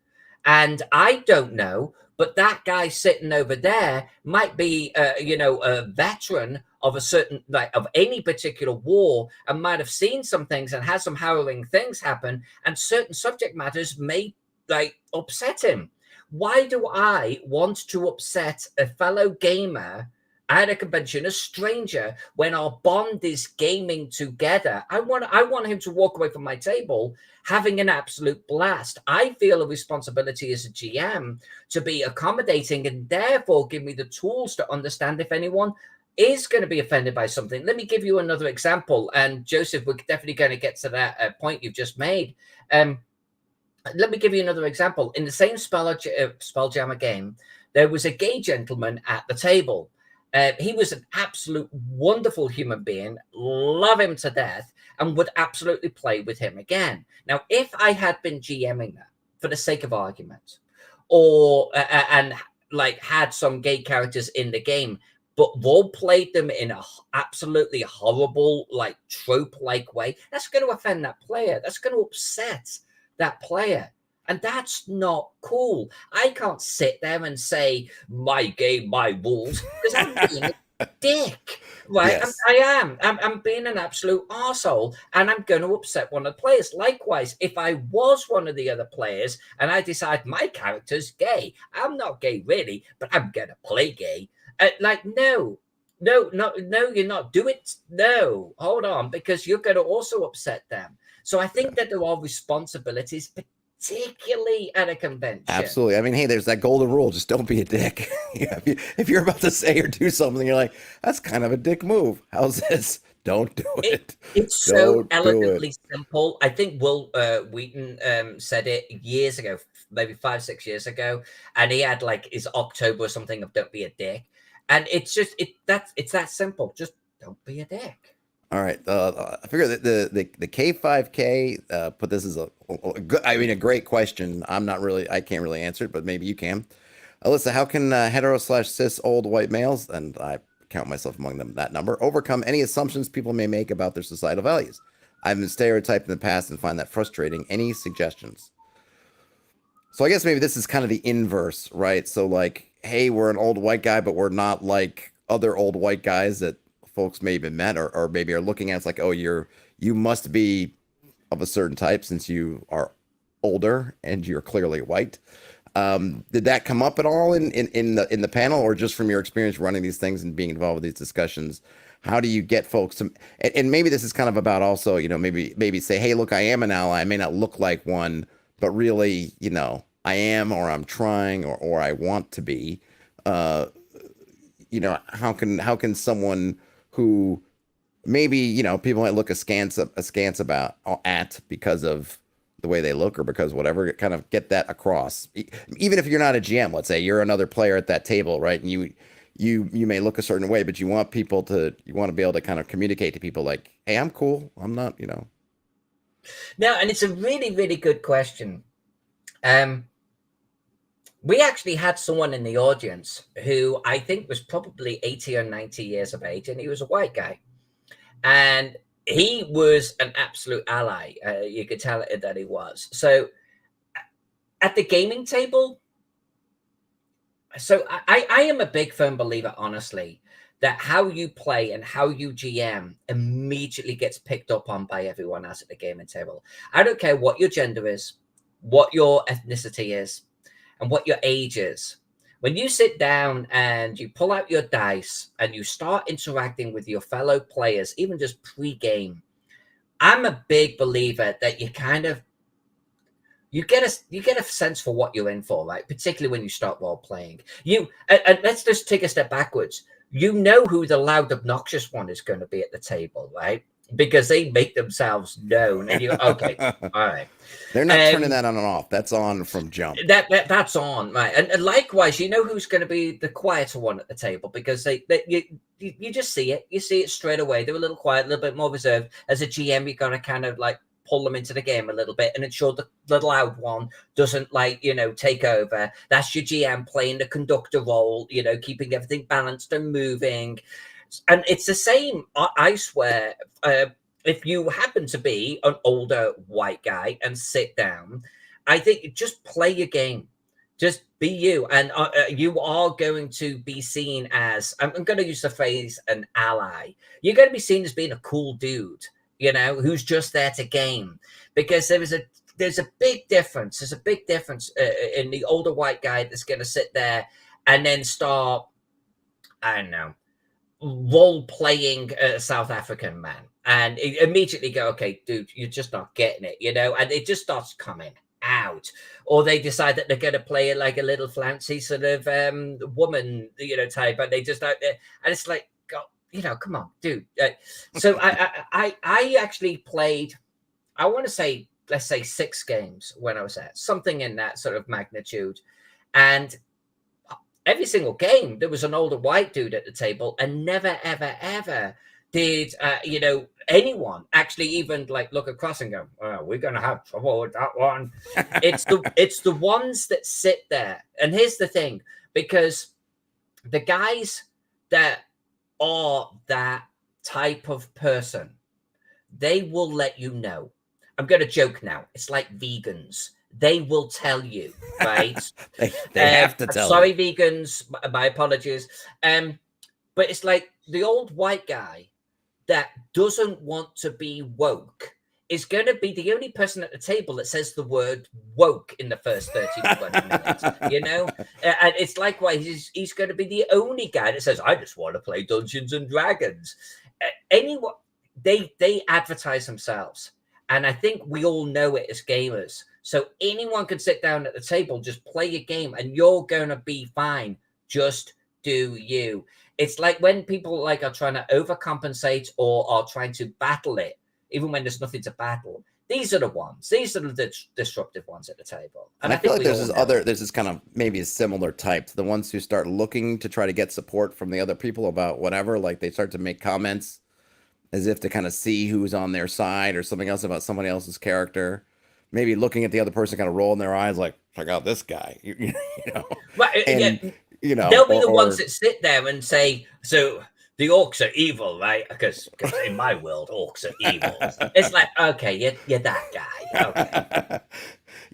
[SPEAKER 2] And I don't know, but that guy sitting over there might be, you know, a veteran of a certain, like, of any particular war, and might have seen some things and had some harrowing things happen, and certain subject matters may, like, upset him. Why do I want to upset a fellow gamer at a convention, a stranger, when our bond is gaming together? I want him to walk away from my table having an absolute blast. I feel a responsibility as a GM to be accommodating and therefore give me the tools to understand if anyone is going to be offended by something. Let me give you another example. And Joseph, we're definitely going to get to that point you've just made. Let me give you another example. In the same Spelljammer game, there was a gay gentleman at the table. He was an absolute wonderful human being, love him to death, and would absolutely play with him again. Now, if I had been GMing that for the sake of argument, or and like had some gay characters in the game, but role played them in a absolutely horrible, like trope-like way, that's going to offend that player. That's going to upset that player. And that's not cool. I can't sit there and say, my game, my rules, because I'm being a dick, right?
[SPEAKER 1] Yes.
[SPEAKER 2] I'm being an absolute arsehole, and I'm going to upset one of the players. Likewise, if I was one of the other players and I decide my character's gay, I'm not gay really, but I'm going to play gay. Like, no, you're not. Do it. No, hold on, because you're going to also upset them. So I think that there are responsibilities, particularly at a convention.
[SPEAKER 1] Absolutely. I mean, hey, there's that golden rule. Just don't be a dick. If you're about to say or do something, you're like, that's kind of a dick move. How's this? Don't do it.
[SPEAKER 2] It's so elegantly simple. I think Will Wheaton said it years ago, maybe 5-6 years ago, and he had like his October or something of "Don't be a dick," and it's just it's that simple. Just don't be a dick.
[SPEAKER 1] All right. I figure that the K5K put this as a great question. I can't really answer it, but maybe you can. Alyssa, how can hetero/cis old white males, and I count myself among them, that number, overcome any assumptions people may make about their societal values? I've been stereotyped in the past and find that frustrating. Any suggestions? So I guess maybe this is kind of the inverse, right? So like, hey, we're an old white guy, but we're not like other old white guys that folks may have met or maybe are looking at. It's like, oh, you must be of a certain type since you are older and you're clearly white. Did that come up at all in the panel, or just from your experience running these things and being involved with these discussions? How do you get folks to, and maybe this is kind of about also, maybe say, hey, look, I am an ally. I may not look like one, but really, I am, or I'm trying, or I want to be. How can someone who maybe, people might look askance at because of the way they look or because whatever, kind of get that across. Even if you're not a GM, let's say you're another player at that table, right? And you may look a certain way, but you want to be able to kind of communicate to people like, hey, I'm cool. I'm not,
[SPEAKER 2] No, and it's a really, really good question. We actually had someone in the audience who I think was probably 80 or 90 years of age, and he was a white guy. And he was an absolute ally. You could tell that he was. So at the gaming table, so I am a big firm believer, honestly, that how you play and how you GM immediately gets picked up on by everyone else at the gaming table. I don't care what your gender is. what your ethnicity is and what your age is. When you sit down and you pull out your dice and you start interacting with your fellow players, even just pre-game, I'm a big believer that you get a sense for what you're in for, right? Particularly when you start role playing. And let's just take a step backwards. You know who the loud, obnoxious one is going to be at the table, right? Because they make themselves known, and you okay, all right.
[SPEAKER 1] They're not turning that on and off. That's on from jump.
[SPEAKER 2] That's on, right? And likewise, you know who's going to be the quieter one at the table because you just see it. You see it straight away. They're a little quiet, a little bit more reserved. As a GM, you got to kind of like pull them into the game a little bit and ensure the loud one doesn't take over. That's your GM playing the conductor role, keeping everything balanced and moving. And it's the same, I swear, if you happen to be an older white guy and sit down, I think just play your game. Just be you. And you are going to be seen as, I'm going to use the phrase, an ally. You're going to be seen as being a cool dude, who's just there to game. Because there's a big difference. There's a big difference in the older white guy that's going to sit there and then start, I don't know, role-playing a South African man. And immediately go, okay, dude, you're just not getting it, and it just starts coming out. Or they decide that they're going to play it like a little flouncy sort of woman, type, and they just out there, and it's like, God, come on, dude. So I actually played, I want to say, let's say 6 games when I was there, something in that sort of magnitude, and every single game there was an older white dude at the table, and never ever ever did anyone actually even like look across and go, oh, we're gonna have trouble with that one. It's the ones that sit there. And here's the thing, because the guys that are that type of person, they will let you know. I'm gonna joke now, it's like vegans. They will tell you, right?
[SPEAKER 1] they have to tell
[SPEAKER 2] sorry,
[SPEAKER 1] you.
[SPEAKER 2] Vegans, my apologies. But it's like the old white guy that doesn't want to be woke is going to be the only person at the table that says the word woke in the first 30 to 20 minutes, And it's likewise, he's going to be the only guy that says, I just want to play Dungeons and Dragons. Anyone, they advertise themselves. And I think we all know it as gamers. So anyone can sit down at the table, just play your game, and you're going to be fine. Just do you. It's like when people are trying to overcompensate or are trying to battle it, even when there's nothing to battle. These are the ones. These are the disruptive ones at the table.
[SPEAKER 1] And I feel like there's this kind of maybe a similar type. The ones who start looking to try to get support from the other people about whatever, like they start to make comments as if to kind of see who's on their side or something else about somebody else's character. Maybe looking at the other person, kind of rolling their eyes like, check out this guy,
[SPEAKER 2] Right,
[SPEAKER 1] and,
[SPEAKER 2] they'll be the ones that sit there and say, so the orcs are evil, right? Because in my world, orcs are evil. It's like, okay, you're that guy. Okay.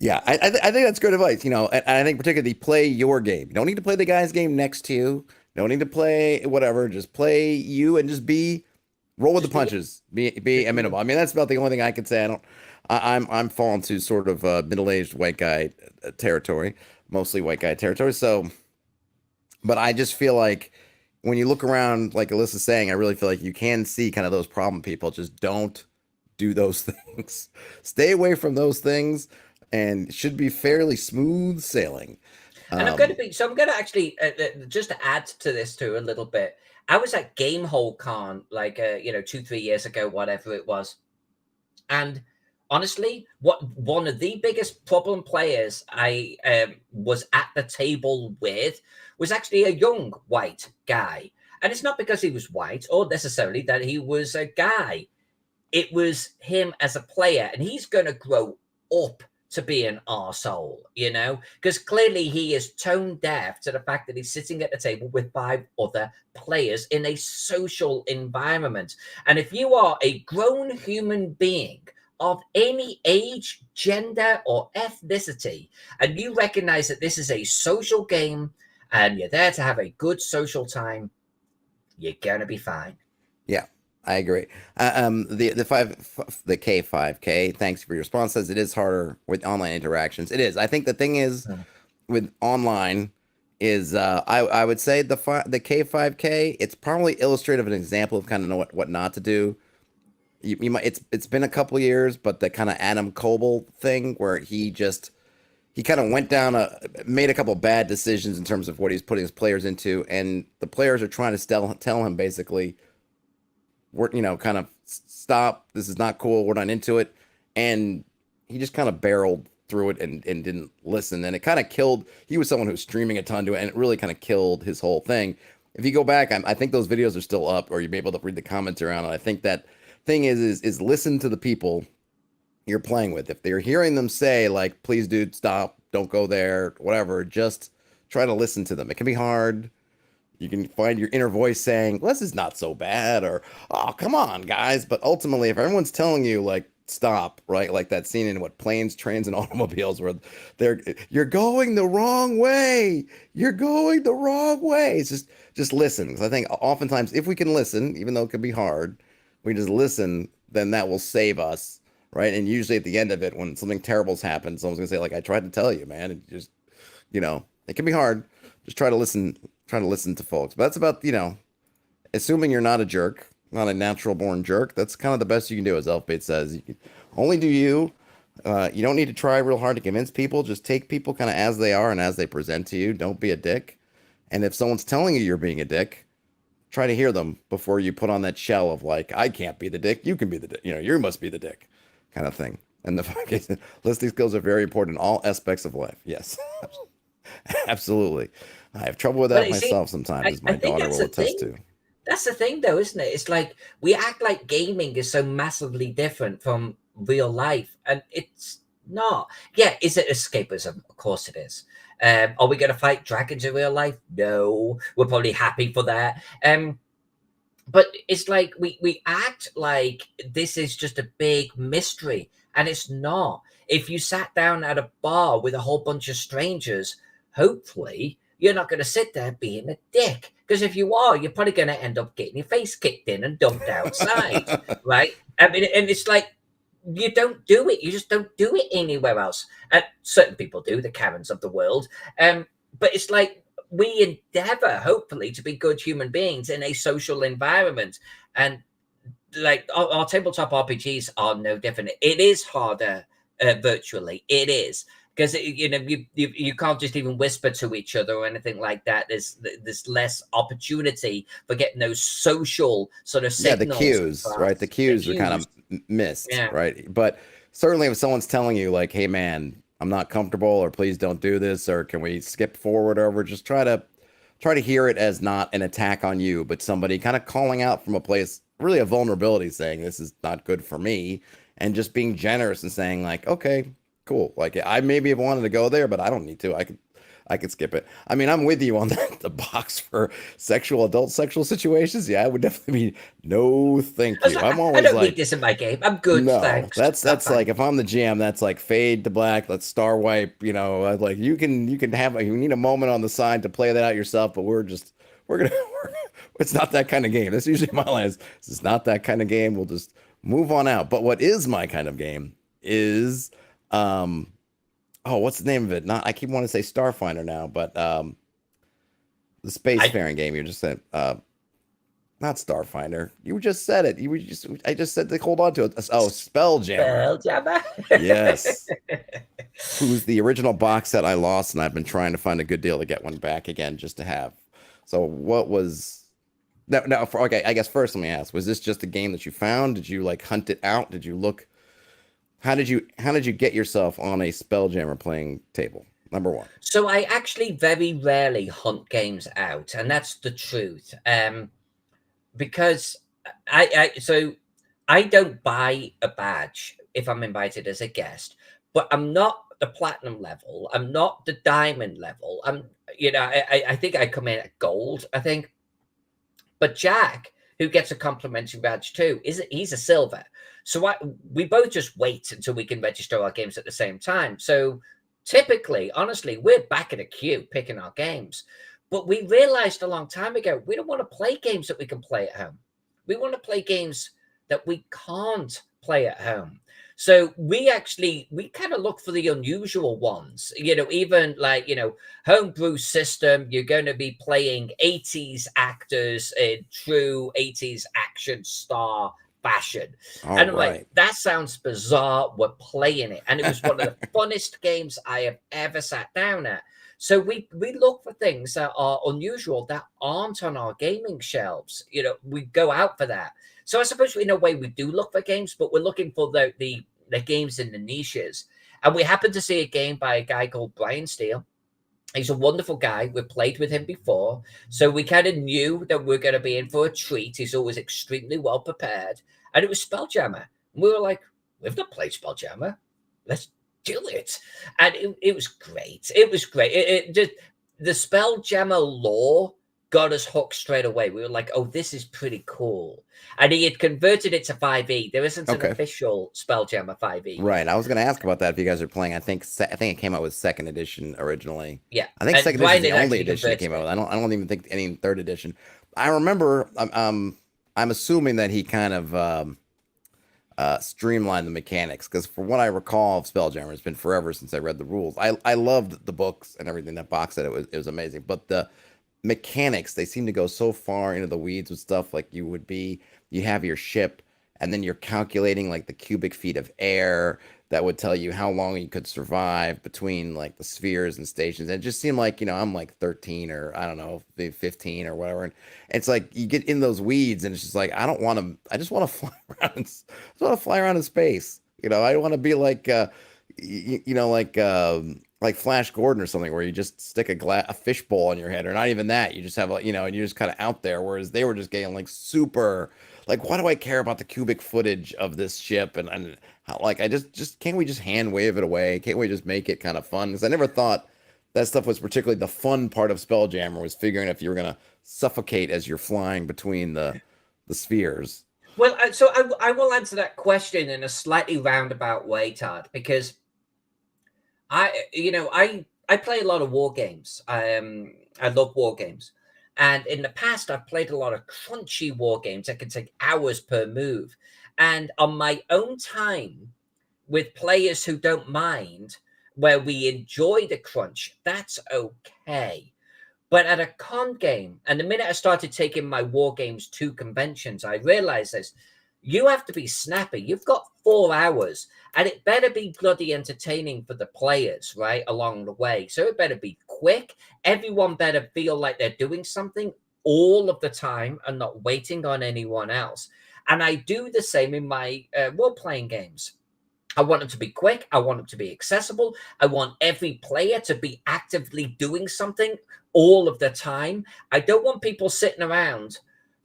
[SPEAKER 1] Yeah, I think that's good advice, and I think particularly play your game. You don't need to play the guy's game next to you. Don't need to play whatever. Just play you and just roll with the punches. Be amenable. I mean, that's about the only thing I can say. I'm falling to sort of middle-aged white guy territory, mostly white guy territory. So, but I just feel like when you look around, like Alyssa's saying, I really feel like you can see kind of those problem people. Just don't do those things. Stay away from those things, and it should be fairly smooth sailing.
[SPEAKER 2] And I'm going to actually just to add to this too a little bit. I was at GameHoleCon 2-3 years ago, whatever it was, and honestly, one of the biggest problem players I was at the table with was actually a young white guy. And it's not because he was white or necessarily that he was a guy. It was him as a player, and he's going to grow up to be an arsehole, because clearly he is tone deaf to the fact that he's sitting at the table with 5 other players in a social environment. And if you are a grown human being of any age, gender, or ethnicity, and you recognize that this is a social game and you're there to have a good social time, you're going to be fine.
[SPEAKER 1] Yeah. I agree. The K5K. Thanks for your response. Says it is harder with online interactions. It is. I think the thing is
[SPEAKER 2] Mm.
[SPEAKER 1] with online is I would say the K5K. It's probably illustrative, an example of kind of know what not to do. You might it's been a couple years, but the kind of Adam Coble thing where he kind of went down made a couple bad decisions in terms of what he's putting his players into, and the players are trying to tell him basically, we're kind of stop. This is not cool. We're not into it, and he just kind of barreled through it and didn't listen, and it kind of killed. He was someone who was streaming a ton to it, and it really kind of killed his whole thing. If you go back, I think those videos are still up, or you'll be able to read the comments around it. I think that thing is listen to the people you're playing with. If they're hearing them say like, please dude, stop, don't go there, whatever, just try to listen to them. It can be hard. You can find your inner voice saying, well, this is not so bad, or oh, come on, guys. But ultimately, if everyone's telling you like stop, right? Like that scene in what Planes, Trains, and Automobiles where you're going the wrong way. You're going the wrong way. It's just listen. Because I think oftentimes if we can listen, even though it can be hard, we just listen, then that will save us, right? And usually at the end of it, when something terrible's happened, someone's gonna say, like, I tried to tell you, man. And just, it can be hard. Just try to listen to folks. But that's about, assuming you're not a jerk, not a natural born jerk. That's kind of the best you can do, as Elfbait says. You can only do you. You don't need to try real hard to convince people. Just take people kind of as they are and as they present to you. Don't be a dick. And if someone's telling you you're being a dick, try to hear them before you put on that shell of like, I can't be the dick. You can be the dick. You must be the dick kind of thing. And the listening skills are very important in all aspects of life. Yes, absolutely. I have trouble with that myself sometimes, as my daughter will attest to.
[SPEAKER 2] That's the thing, though, isn't it? It's like we act like gaming is so massively different from real life, and it's not. Yeah, is it escapism? Of course it is. Are we going to fight dragons in real life? No, we're probably happy for that. But it's like we act like this is just a big mystery, and it's not. If you sat down at a bar with a whole bunch of strangers, hopefully you're not going to sit there being a dick. Because if you are, you're probably going to end up getting your face kicked in and dumped outside, right? I mean, and it's like you don't do it. You just don't do it anywhere else. And certain people do, the Karens of the world. But it's like we endeavor, hopefully, to be good human beings in a social environment. And like our tabletop RPGs are no different. It is harder virtually. It is. Because you can't just even whisper to each other or anything like that. There's less opportunity for getting those social sort of signals.
[SPEAKER 1] Yeah, the cues, right? The cues are kind of missed, right? But certainly, if someone's telling you like, "Hey, man, I'm not comfortable," or "Please don't do this," or "Can we skip forward over?" Just try to hear it as not an attack on you, but somebody kind of calling out from a place, really a vulnerability, saying, "This is not good for me," and just being generous and saying like, "Okay. Cool. Like I maybe have wanted to go there, but I don't need to. I could skip it. I mean, I'm with you on the box for adult sexual situations. Yeah, I would definitely be no, thank you. I'm always
[SPEAKER 2] I don't need this in my game. I'm good.
[SPEAKER 1] No,
[SPEAKER 2] thanks.
[SPEAKER 1] that's like if I'm the GM, that's like fade to black. Let's star wipe. Like you can have you need a moment on the side to play that out yourself, but we're gonna. It's not that kind of game. That's usually my line. This is not that kind of game. We'll just move on out. But what is my kind of game is. What's the name of it? I keep wanting to say Starfinder now, but the spacefaring game you just said, not Starfinder. You just said it. I just said to hold on to it. Oh, Spelljammer.
[SPEAKER 2] Spelljammer.
[SPEAKER 1] Yes. Who's the original box set I lost, and I've been trying to find a good deal to get one back again just to have. So what was okay, I guess first let me ask, was this just a game that you found? Did you like hunt it out? Did you look? How did you get yourself on a Spelljammer playing table? Number one.
[SPEAKER 2] So I actually very rarely hunt games out, and that's the truth. Because I don't buy a badge if I'm invited as a guest, but I'm not the platinum level. I'm not the diamond level. I think I come in at gold, I think. But Jack, who gets a complimentary badge too, he's a silver. So we both just wait until we can register our games at the same time. So typically, honestly, we're back in a queue picking our games. But we realized a long time ago, we don't want to play games that we can play at home. We want to play games that we can't play at home. So we kind of look for the unusual ones, even like, homebrew system. You're going to be playing 80s actors in true 80s action star fashion.
[SPEAKER 1] All
[SPEAKER 2] And I'm
[SPEAKER 1] right.
[SPEAKER 2] like, that sounds bizarre. We're playing it. And it was one of the funnest games I have ever sat down at. So we look for things that are unusual, that aren't on our gaming shelves. We go out for that. So I suppose in a way we do look for games, but we're looking for the games in the niches. And we happened to see a game by a guy called Brian Steele. He's a wonderful guy. We've played with him before. So we kind of knew that we're going to be in for a treat. He's always extremely well prepared. And it was Spelljammer. And we were like, we've not played Spelljammer. Let's do it. And it was great. It was great. It just, the Spelljammer lore got us hooked straight away. We were like, oh, this is pretty cool. And he had converted it to 5e. There isn't an official Spelljammer 5e.
[SPEAKER 1] Right. I was going to ask about that if you guys are playing. I think it came out with 2nd edition originally.
[SPEAKER 2] Yeah.
[SPEAKER 1] I think 2nd edition is the only edition it came out with. I don't even think any 3rd edition. I remember, I'm assuming that he kind of streamlined the mechanics, because for what I recall of Spelljammer, it's been forever since I read the rules. I loved the books and everything. That box set, it was amazing. But the mechanics, they seem to go so far into the weeds with stuff like you have your ship, and then you're calculating like the cubic feet of air that would tell you how long you could survive between like the spheres and stations. And it just seemed like, I'm like 13 or I don't know, 15 or whatever. And it's like you get in those weeds and it's just like, I just want to fly around in space. I don't want to be like, like Flash Gordon or something, where you just stick a fishbowl on your head, or not even that. You just have and you're just kind of out there. Whereas they were just getting like super, like, why do I care about the cubic footage of this ship? And how, like, I just can't we just hand wave it away? Can't we just make it kind of fun? Because I never thought that stuff was particularly the fun part of Spelljammer, was figuring if you were gonna suffocate as you're flying between the spheres.
[SPEAKER 2] Well, so I will answer that question in a slightly roundabout way, Todd, because I play a lot of war games. I love war games. And in the past, I've played a lot of crunchy war games that can take hours per move. And on my own time, with players who don't mind, where we enjoy the crunch, that's okay. But at a con game, and the minute I started taking my war games to conventions, I realized this. You have to be snappy. You've got 4 hours, and it better be bloody entertaining for the players, right, along the way. So it better be quick. Everyone better feel like they're doing something all of the time and not waiting on anyone else. And I do the same in my role-playing games. I want them to be quick. I want them to be accessible. I want every player to be actively doing something all of the time. I don't want people sitting around,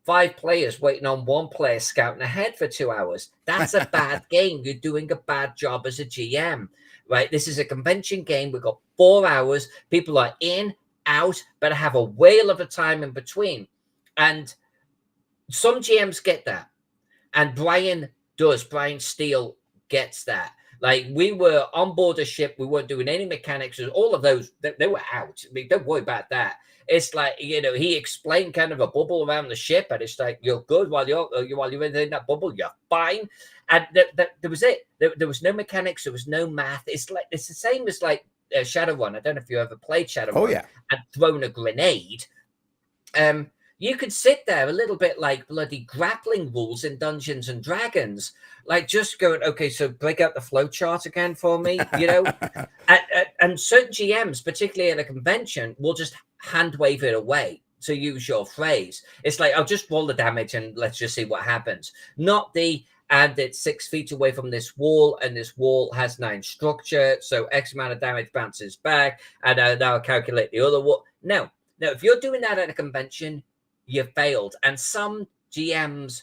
[SPEAKER 2] 5 players waiting on 1 player scouting ahead for 2 hours. That's a bad game. You're doing a bad job as a GM, right? This is a convention game. We've got 4 hours. People are in, out, but have a whale of a time in between. And some GMs get that. And Brian Steele gets that. Like, we were on board a ship. We weren't doing any mechanics. All of those, they were out. I mean, don't worry about that. It's like, he explained kind of a bubble around the ship, and it's like, you're good while you're in that bubble, you're fine. And there was it. There was no mechanics. There was no math. It's the same as like Shadowrun. I don't know if you ever played Shadowrun.
[SPEAKER 1] Oh, yeah.
[SPEAKER 2] And thrown a grenade. You could sit there a little bit like bloody grappling rules in Dungeons and Dragons, like just going, okay, so break out the flow chart again for me, and certain GMs, particularly at a convention, will just hand wave it away, to use your phrase. It's like, I'll just roll the damage and let's just see what happens. Not and it's 6 feet away from this wall, and this wall has 9 structure, so X amount of damage bounces back, and now I'll calculate the other wall. No, if you're doing that at a convention, you failed. And some GMs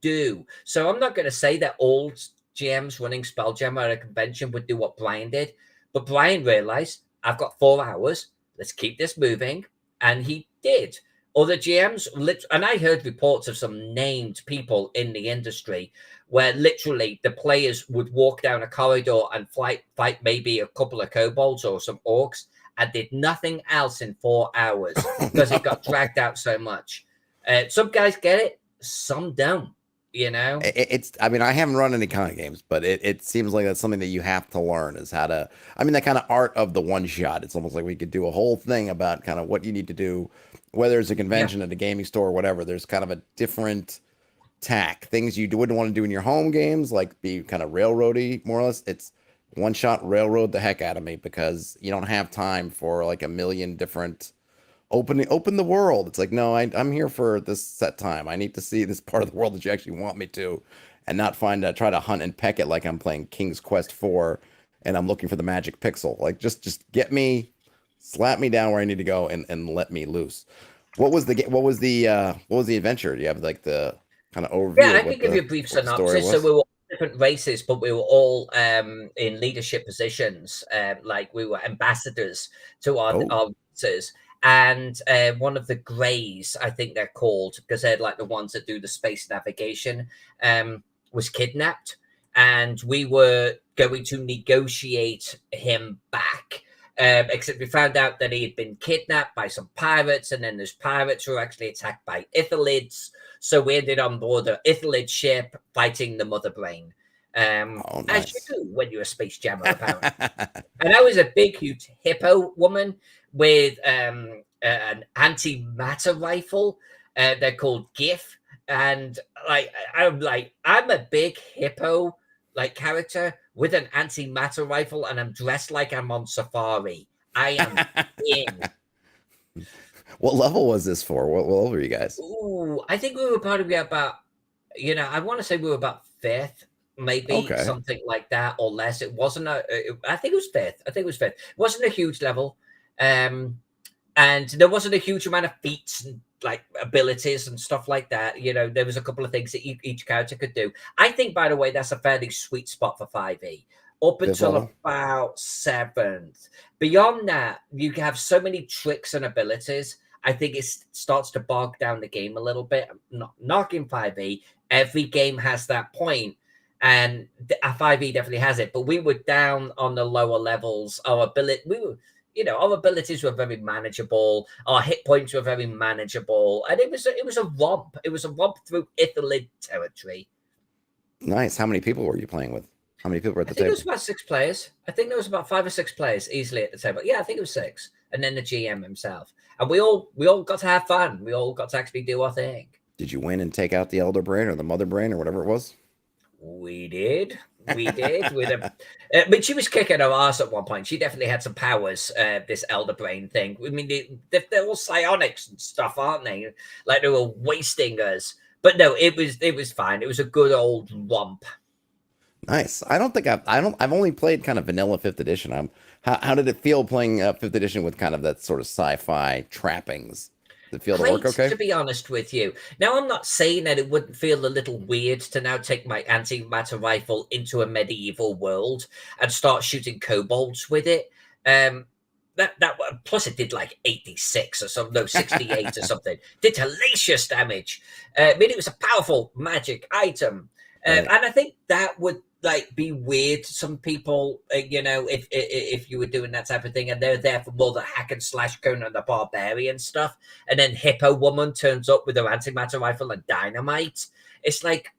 [SPEAKER 2] do. So I'm not going to say that all GMs running Spelljammer at a convention would do what Brian did. But Brian realized, I've got 4 hours. Let's keep this moving. And he did. Other GMs, and I heard reports of some named people in the industry where literally the players would walk down a corridor and fight maybe a couple of kobolds or some orcs, and did nothing else in 4 hours because it got dragged out so much. Some guys get it. some don't. You know,
[SPEAKER 1] It's, I mean, I haven't run any kind of games, but it seems like that's something that you have to learn is how to, I mean, that kind of art of the one shot. It's almost like we could do a whole thing about kind of what you need to do, whether it's a
[SPEAKER 2] yeah,
[SPEAKER 1] convention at a gaming store or whatever. There's kind of a different tack, things you wouldn't want to do in your home games, like be kind of railroady, more or less. It's one shot railroad the heck out of me because you don't have time for like a million different open the world. It's like, no, I'm here for this set time. I need to see this part of the world that you actually want me to, and not try to hunt and peck it like I'm playing King's Quest 4 and I'm looking for the magic pixel. Like just get me, slap me down where I need to go and let me loose. What was the adventure? Do you have like the kind of
[SPEAKER 2] yeah.
[SPEAKER 1] overview
[SPEAKER 2] I
[SPEAKER 1] of
[SPEAKER 2] can give you a brief
[SPEAKER 1] what the story
[SPEAKER 2] synopsis. So
[SPEAKER 1] was?
[SPEAKER 2] we were all different races, but we were all in leadership positions. Like we were ambassadors to
[SPEAKER 1] Oh,
[SPEAKER 2] our races. And one of the Greys, I think they're called, because they're like the ones that do the space navigation, was kidnapped, and we were going to negotiate him back. Except we found out that he had been kidnapped by some pirates, and then those pirates were actually attacked by Ithalids. So we ended on board an Ithalid ship fighting the Mother Brain,
[SPEAKER 1] oh,
[SPEAKER 2] as you
[SPEAKER 1] nice.
[SPEAKER 2] do when you're a space jammer, apparently. And I was a big, huge hippo woman with an antimatter rifle. They're called GIF, and I'm a big hippo like character with an antimatter rifle, and I'm dressed like I'm on safari. I am in.
[SPEAKER 1] What level was this for? What level were you guys?
[SPEAKER 2] Ooh, I think we were probably about, I want to say we were about fifth, maybe
[SPEAKER 1] Okay.
[SPEAKER 2] something like that or less. It wasn't I think it was fifth. I think it was fifth. It wasn't a huge level. Um, and there wasn't a huge amount of feats and like abilities and stuff like that. There was a couple of things that each character could do. I think, by the way, that's a fairly sweet spot for 5e. Up
[SPEAKER 1] Fifth
[SPEAKER 2] until
[SPEAKER 1] level?
[SPEAKER 2] about seventh. Beyond that, you have so many tricks and abilities. I think it starts to bog down the game a little bit. I'm not knocking 5e. Every game has that point, and 5e definitely has it. But we were down on the lower levels. Our abilities were very manageable. Our hit points were very manageable, and it was a romp. It was a romp through Ithalid territory.
[SPEAKER 1] Nice. How many people were you playing with? How many people were at
[SPEAKER 2] I
[SPEAKER 1] the
[SPEAKER 2] think it was
[SPEAKER 1] table?
[SPEAKER 2] about 6 players. I think there was about 5 or 6 players easily at the table. Yeah, I think it was six, and then the GM himself, and we all got to have fun. We all got to actually do our thing.
[SPEAKER 1] Did you win and take out the elder brain or the mother brain or whatever it was?
[SPEAKER 2] We did. We did. But she was kicking her ass at one point. She definitely had some powers. This elder brain thing. I mean, they're all psionics and stuff, aren't they? Like they were wasting us. But no, it was fine. It was a good old romp.
[SPEAKER 1] Nice. I don't think I've only played kind of vanilla fifth edition. How did it feel playing fifth edition with kind of that sort of sci-fi trappings? Did it feel to work
[SPEAKER 2] Great,
[SPEAKER 1] okay?
[SPEAKER 2] to be honest with you. Now, I'm not saying that it wouldn't feel a little weird to now take my antimatter rifle into a medieval world and start shooting kobolds with it. Um, that plus it did like 86 or something, no, 68 or something. Did hellacious damage. I mean, it was a powerful magic item,
[SPEAKER 1] Right.
[SPEAKER 2] and I think that would like be weird to some people. If you were doing that type of thing, and they're there for more the hack and slash Conan the Barbarian stuff, and then Hippo Woman turns up with her antimatter rifle and dynamite. It's like,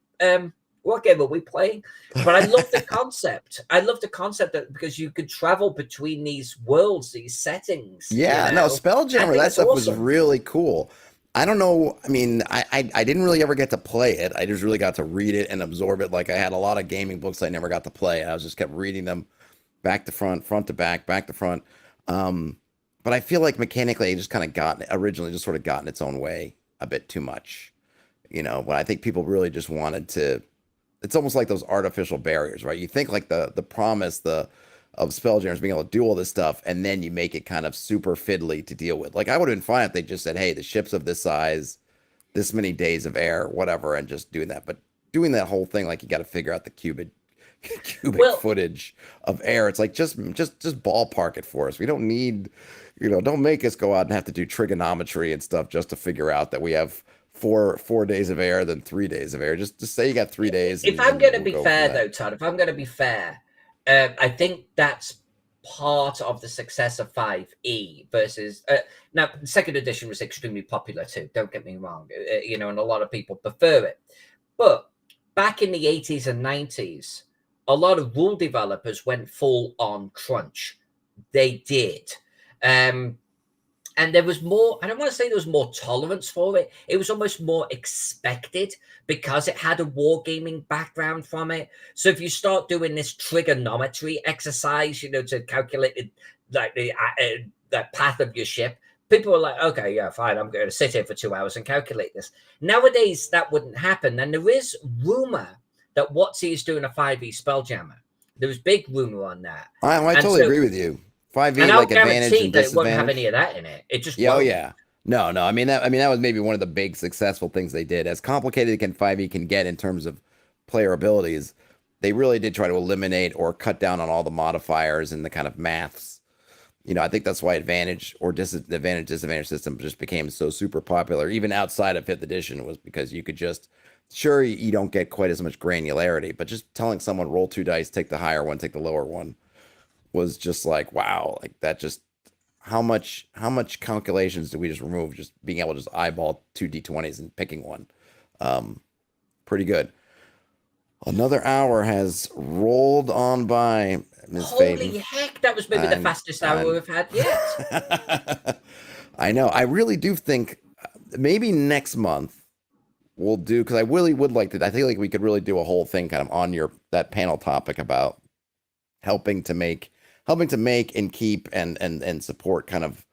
[SPEAKER 2] what game are we playing? But I love the concept. I love the concept that because you could travel between these worlds, these settings.
[SPEAKER 1] Yeah, no,
[SPEAKER 2] I
[SPEAKER 1] Spelljammer,
[SPEAKER 2] think
[SPEAKER 1] that
[SPEAKER 2] it's
[SPEAKER 1] stuff was
[SPEAKER 2] awesome.
[SPEAKER 1] really cool. I don't know. I mean, I didn't really ever get to play it. I just really got to read it and absorb it. Like I had a lot of gaming books I never got to play. I was just kept reading them back to front, front to back, back to front. Um, but I feel like mechanically it just kind of got originally just sort of got in its own way a bit too much. But I think people really just wanted to, it's almost like those artificial barriers, right? You think like the promise, of Spelljammers being able to do all this stuff, and then you make it kind of super fiddly to deal with. Like I would have been fine if they just said, "Hey, the ship's of this size, this many days of air, whatever," and just doing that. But doing that whole thing, like you got to figure out the cubic
[SPEAKER 2] Well,
[SPEAKER 1] footage of air. It's like just ballpark it for us. We don't need, don't make us go out and have to do trigonometry and stuff just to figure out that we have four days of air, then 3 days of air. Just say you got 3 days,
[SPEAKER 2] if I'm
[SPEAKER 1] and
[SPEAKER 2] going to
[SPEAKER 1] we'll
[SPEAKER 2] be
[SPEAKER 1] go from
[SPEAKER 2] fair,
[SPEAKER 1] that.
[SPEAKER 2] though, Todd, if I'm going to be fair, I think that's part of the success of 5e versus now second edition was extremely popular too, don't get me wrong, and a lot of people prefer it, but back in the 80s and 90s a lot of rule developers went full on crunch. They did. And there was more, I don't want to say there was more tolerance for it. It was almost more expected because it had a wargaming background from it. So if you start doing this trigonometry exercise, to calculate the path of your ship, people are like, okay, yeah, fine, I'm going to sit here for 2 hours and calculate this. Nowadays, that wouldn't happen. And there is rumor that WotC is doing a 5e Spelljammer. There was big rumor on that.
[SPEAKER 1] I totally agree with you. 5e,
[SPEAKER 2] and I'll
[SPEAKER 1] like advantage and
[SPEAKER 2] that
[SPEAKER 1] disadvantage.
[SPEAKER 2] It won't have any of that in it. It just
[SPEAKER 1] Oh
[SPEAKER 2] won't.
[SPEAKER 1] yeah. No. I mean that was maybe one of the big successful things they did. As complicated as 5e can get in terms of player abilities, they really did try to eliminate or cut down on all the modifiers and the kind of maths. I think that's why advantage or disadvantage system just became so super popular, even outside of 5th edition, was because you could just, sure, you don't get quite as much granularity, but just telling someone roll 2 dice, take the higher one, take the lower one, was just like, wow, like that just, how much calculations do we just remove just being able to just eyeball 2 d20s and picking one. Pretty good. Another hour has rolled on by, Ms. Faden.
[SPEAKER 2] Holy heck, that was maybe the fastest hour we've had yet.
[SPEAKER 1] I know. I really do think maybe next month we'll do, because I really would like to, I think like we could really do a whole thing kind of on that panel topic about helping to make and keep and support kind of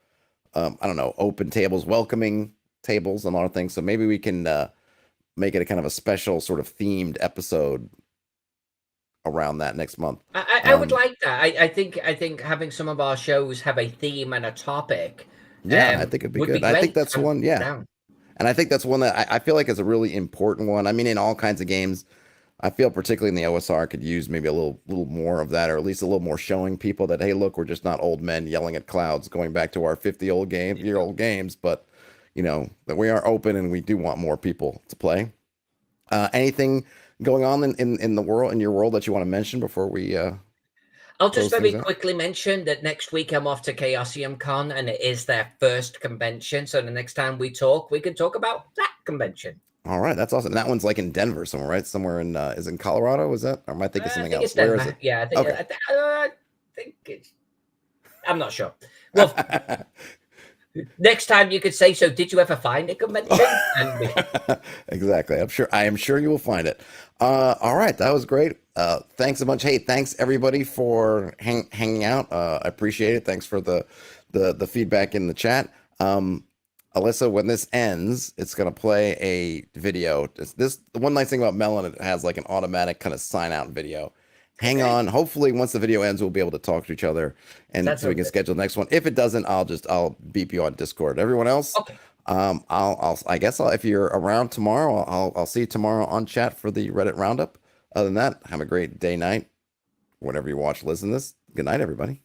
[SPEAKER 1] I don't know, open tables, welcoming tables, and a lot of things. So maybe we can make it a kind of a special sort of themed episode around that next month.
[SPEAKER 2] I would like that. I think having some of our shows have a theme and a topic.
[SPEAKER 1] Yeah, I think it'd be good. I think that's one. Yeah,
[SPEAKER 2] down.
[SPEAKER 1] And I think that's one that I feel like is a really important one. I mean, in all kinds of games, I feel particularly in the OSR could use maybe a little more of that, or at least a little more showing people that, hey, look, we're just not old men yelling at clouds, going back to our 50-year-old games, but that we are open and we do want more people to play. Anything going on in the world, in your world, that you want to mention before we?
[SPEAKER 2] I'll just very quickly mention that next week I'm off to Chaosium Con, and it is their first convention. So the next time we talk, we can talk about that convention.
[SPEAKER 1] All right, that's awesome. That one's like in Denver somewhere, right? Somewhere in is it in Colorado? Is that, or am I thinking something else?
[SPEAKER 2] It's Denver.
[SPEAKER 1] Where is it?
[SPEAKER 2] Yeah, I think it's. I'm not sure. Well, next time you could say, so did you ever find a convention?
[SPEAKER 1] Exactly. I am sure you will find it. All right, that was great. Thanks a bunch. Hey, thanks everybody for hanging out. I appreciate it. Thanks for the feedback in the chat. Alyssa, when this ends, it's going to play a video. The one nice thing about Melon, it has like an automatic kind of sign out video. Hang on. Hopefully, once the video ends, we'll be able to talk to each other, and so we can schedule the next one. If it doesn't, I'll beep you on Discord. Everyone else,
[SPEAKER 2] okay.
[SPEAKER 1] I guess if you're around tomorrow, I'll see you tomorrow on chat for the Reddit roundup. Other than that, have a great day, night, whenever you watch, listen to this. Good night, everybody.